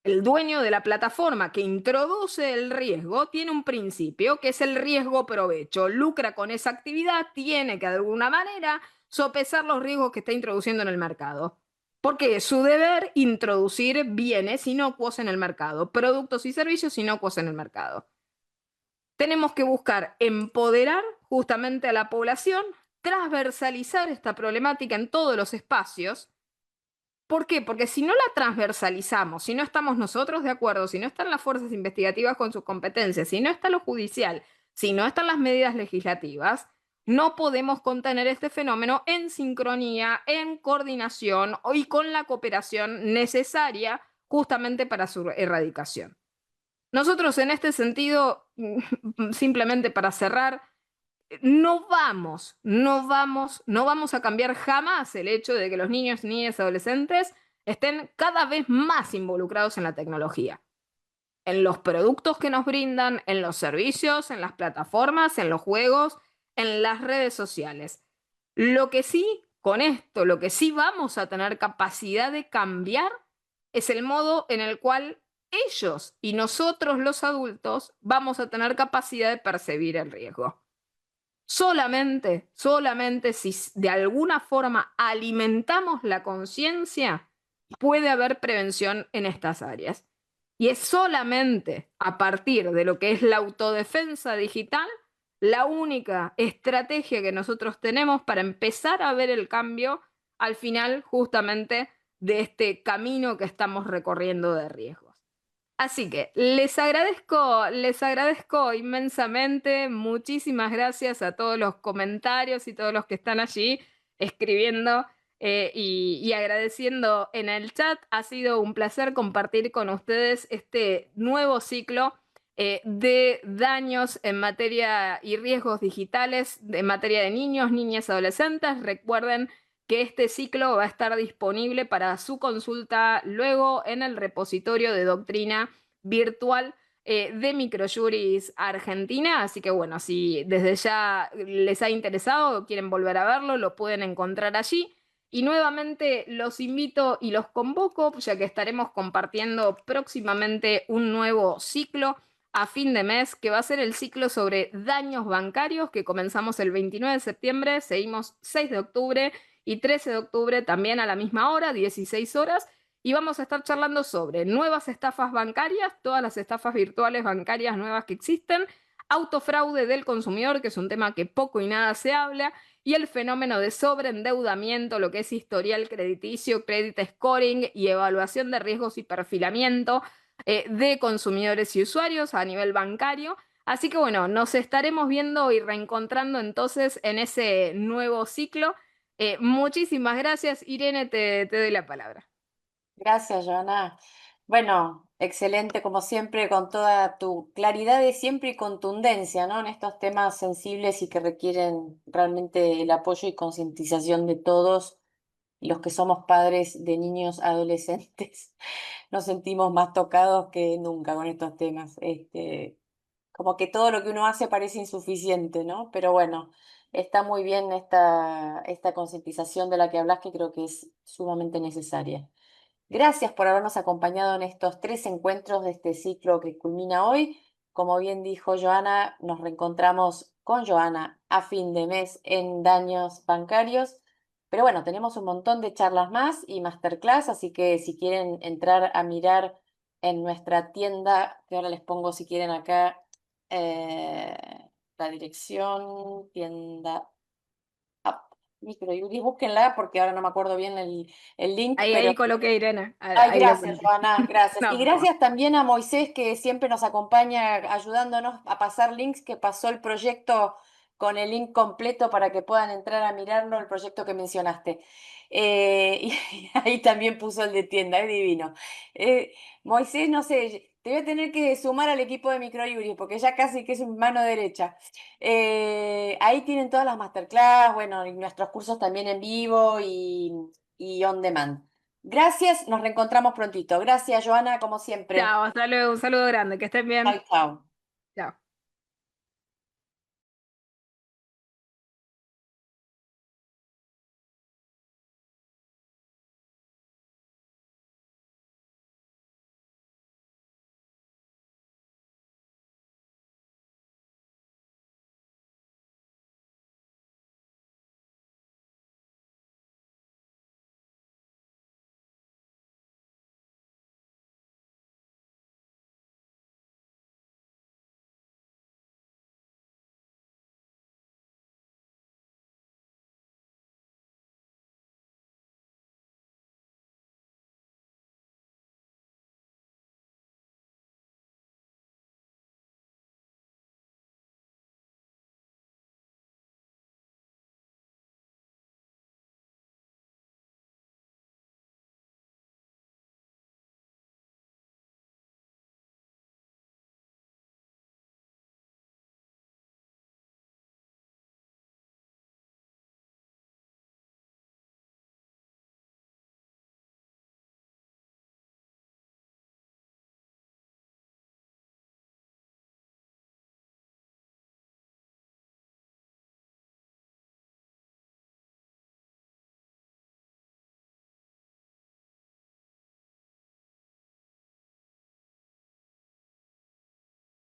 El dueño de la plataforma que introduce el riesgo tiene un principio que es el riesgo-provecho. Lucra con esa actividad, tiene que de alguna manera sopesar los riesgos que está introduciendo en el mercado. Porque es su deber introducir bienes inocuos en el mercado, productos y servicios inocuos en el mercado. Tenemos que buscar empoderar justamente a la población, transversalizar esta problemática en todos los espacios. ¿Por qué? Porque si no la transversalizamos, si no estamos nosotros de acuerdo, si no están las fuerzas investigativas con sus competencias, si no está lo judicial, si no están las medidas legislativas, no podemos contener este fenómeno en sincronía, en coordinación y con la cooperación necesaria justamente para su erradicación. Nosotros en este sentido, simplemente para cerrar, no vamos a cambiar jamás el hecho de que los niños, niñas y adolescentes estén cada vez más involucrados en la tecnología, en los productos que nos brindan, en los servicios, en las plataformas, en los juegos, en las redes sociales. Lo que sí, con esto, lo que sí vamos a tener capacidad de cambiar es el modo en el cual ellos y nosotros los adultos vamos a tener capacidad de percibir el riesgo. Solamente si de alguna forma alimentamos la conciencia, puede haber prevención en estas áreas. Y es solamente a partir de lo que es la autodefensa digital la única estrategia que nosotros tenemos para empezar a ver el cambio al final justamente de este camino que estamos recorriendo de riesgos. Así que les agradezco inmensamente. Muchísimas gracias a todos los comentarios y todos los que están allí escribiendo y agradeciendo en el chat. Ha sido un placer compartir con ustedes este nuevo ciclo de daños en materia y riesgos digitales en materia de niños, niñas, adolescentes. Recuerden que este ciclo va a estar disponible para su consulta luego en el repositorio de doctrina virtual de Microjuris Argentina. Así que bueno, si desde ya les ha interesado o quieren volver a verlo, lo pueden encontrar allí. Y nuevamente los invito y los convoco, ya que estaremos compartiendo próximamente un nuevo ciclo a fin de mes, que va a ser el ciclo sobre daños bancarios, que comenzamos el 29 de septiembre, seguimos 6 de octubre y 13 de octubre también a la misma hora, 16 horas, y vamos a estar charlando sobre nuevas estafas bancarias, todas las estafas virtuales bancarias nuevas que existen, autofraude del consumidor, que es un tema que poco y nada se habla, y el fenómeno de sobreendeudamiento, lo que es historial crediticio, credit scoring y evaluación de riesgos y perfilamiento de consumidores y usuarios a nivel bancario. Así que bueno, nos estaremos viendo y reencontrando entonces en ese nuevo ciclo. Muchísimas gracias, Irene, te doy la palabra. Gracias, Joana. Bueno, excelente como siempre, con toda tu claridad de siempre y contundencia, ¿no? En estos temas sensibles y que requieren realmente el apoyo y concientización de todos los que somos padres de niños adolescentes. Nos sentimos más tocados que nunca con estos temas. Como que todo lo que uno hace parece insuficiente, ¿no? Pero bueno, está muy bien esta concientización de la que hablas, que creo que es sumamente necesaria. Gracias por habernos acompañado en estos 3 encuentros de este ciclo que culmina hoy. Como bien dijo Joana, nos reencontramos con Joana a fin de mes en daños bancarios. Pero bueno, tenemos un montón de charlas más y masterclass, así que si quieren entrar a mirar en nuestra tienda, que ahora les pongo si quieren acá eh, la dirección, tienda Microyuri, búsquenla porque ahora no me acuerdo bien el link, pero Ahí coloqué Irene, ay, ahí lo gracias, coloqué. Joana, gracias. No, Y por favor. gracias también a Moisés, que siempre nos acompaña ayudándonos a pasar links, que pasó el proyecto con el link completo para que puedan entrar a mirarlo, el proyecto que mencionaste. Y ahí también puso el de tienda, es divino. Moisés, no sé, te voy a tener que sumar al equipo de Microyuri, porque ya casi que es mi mano derecha. Ahí tienen todas las masterclass, bueno, y nuestros cursos también en vivo y on demand. Gracias, nos reencontramos prontito. Gracias, Joana, como siempre. Chao, hasta luego, un saludo grande, que estén Chau, bien. chau. Chao.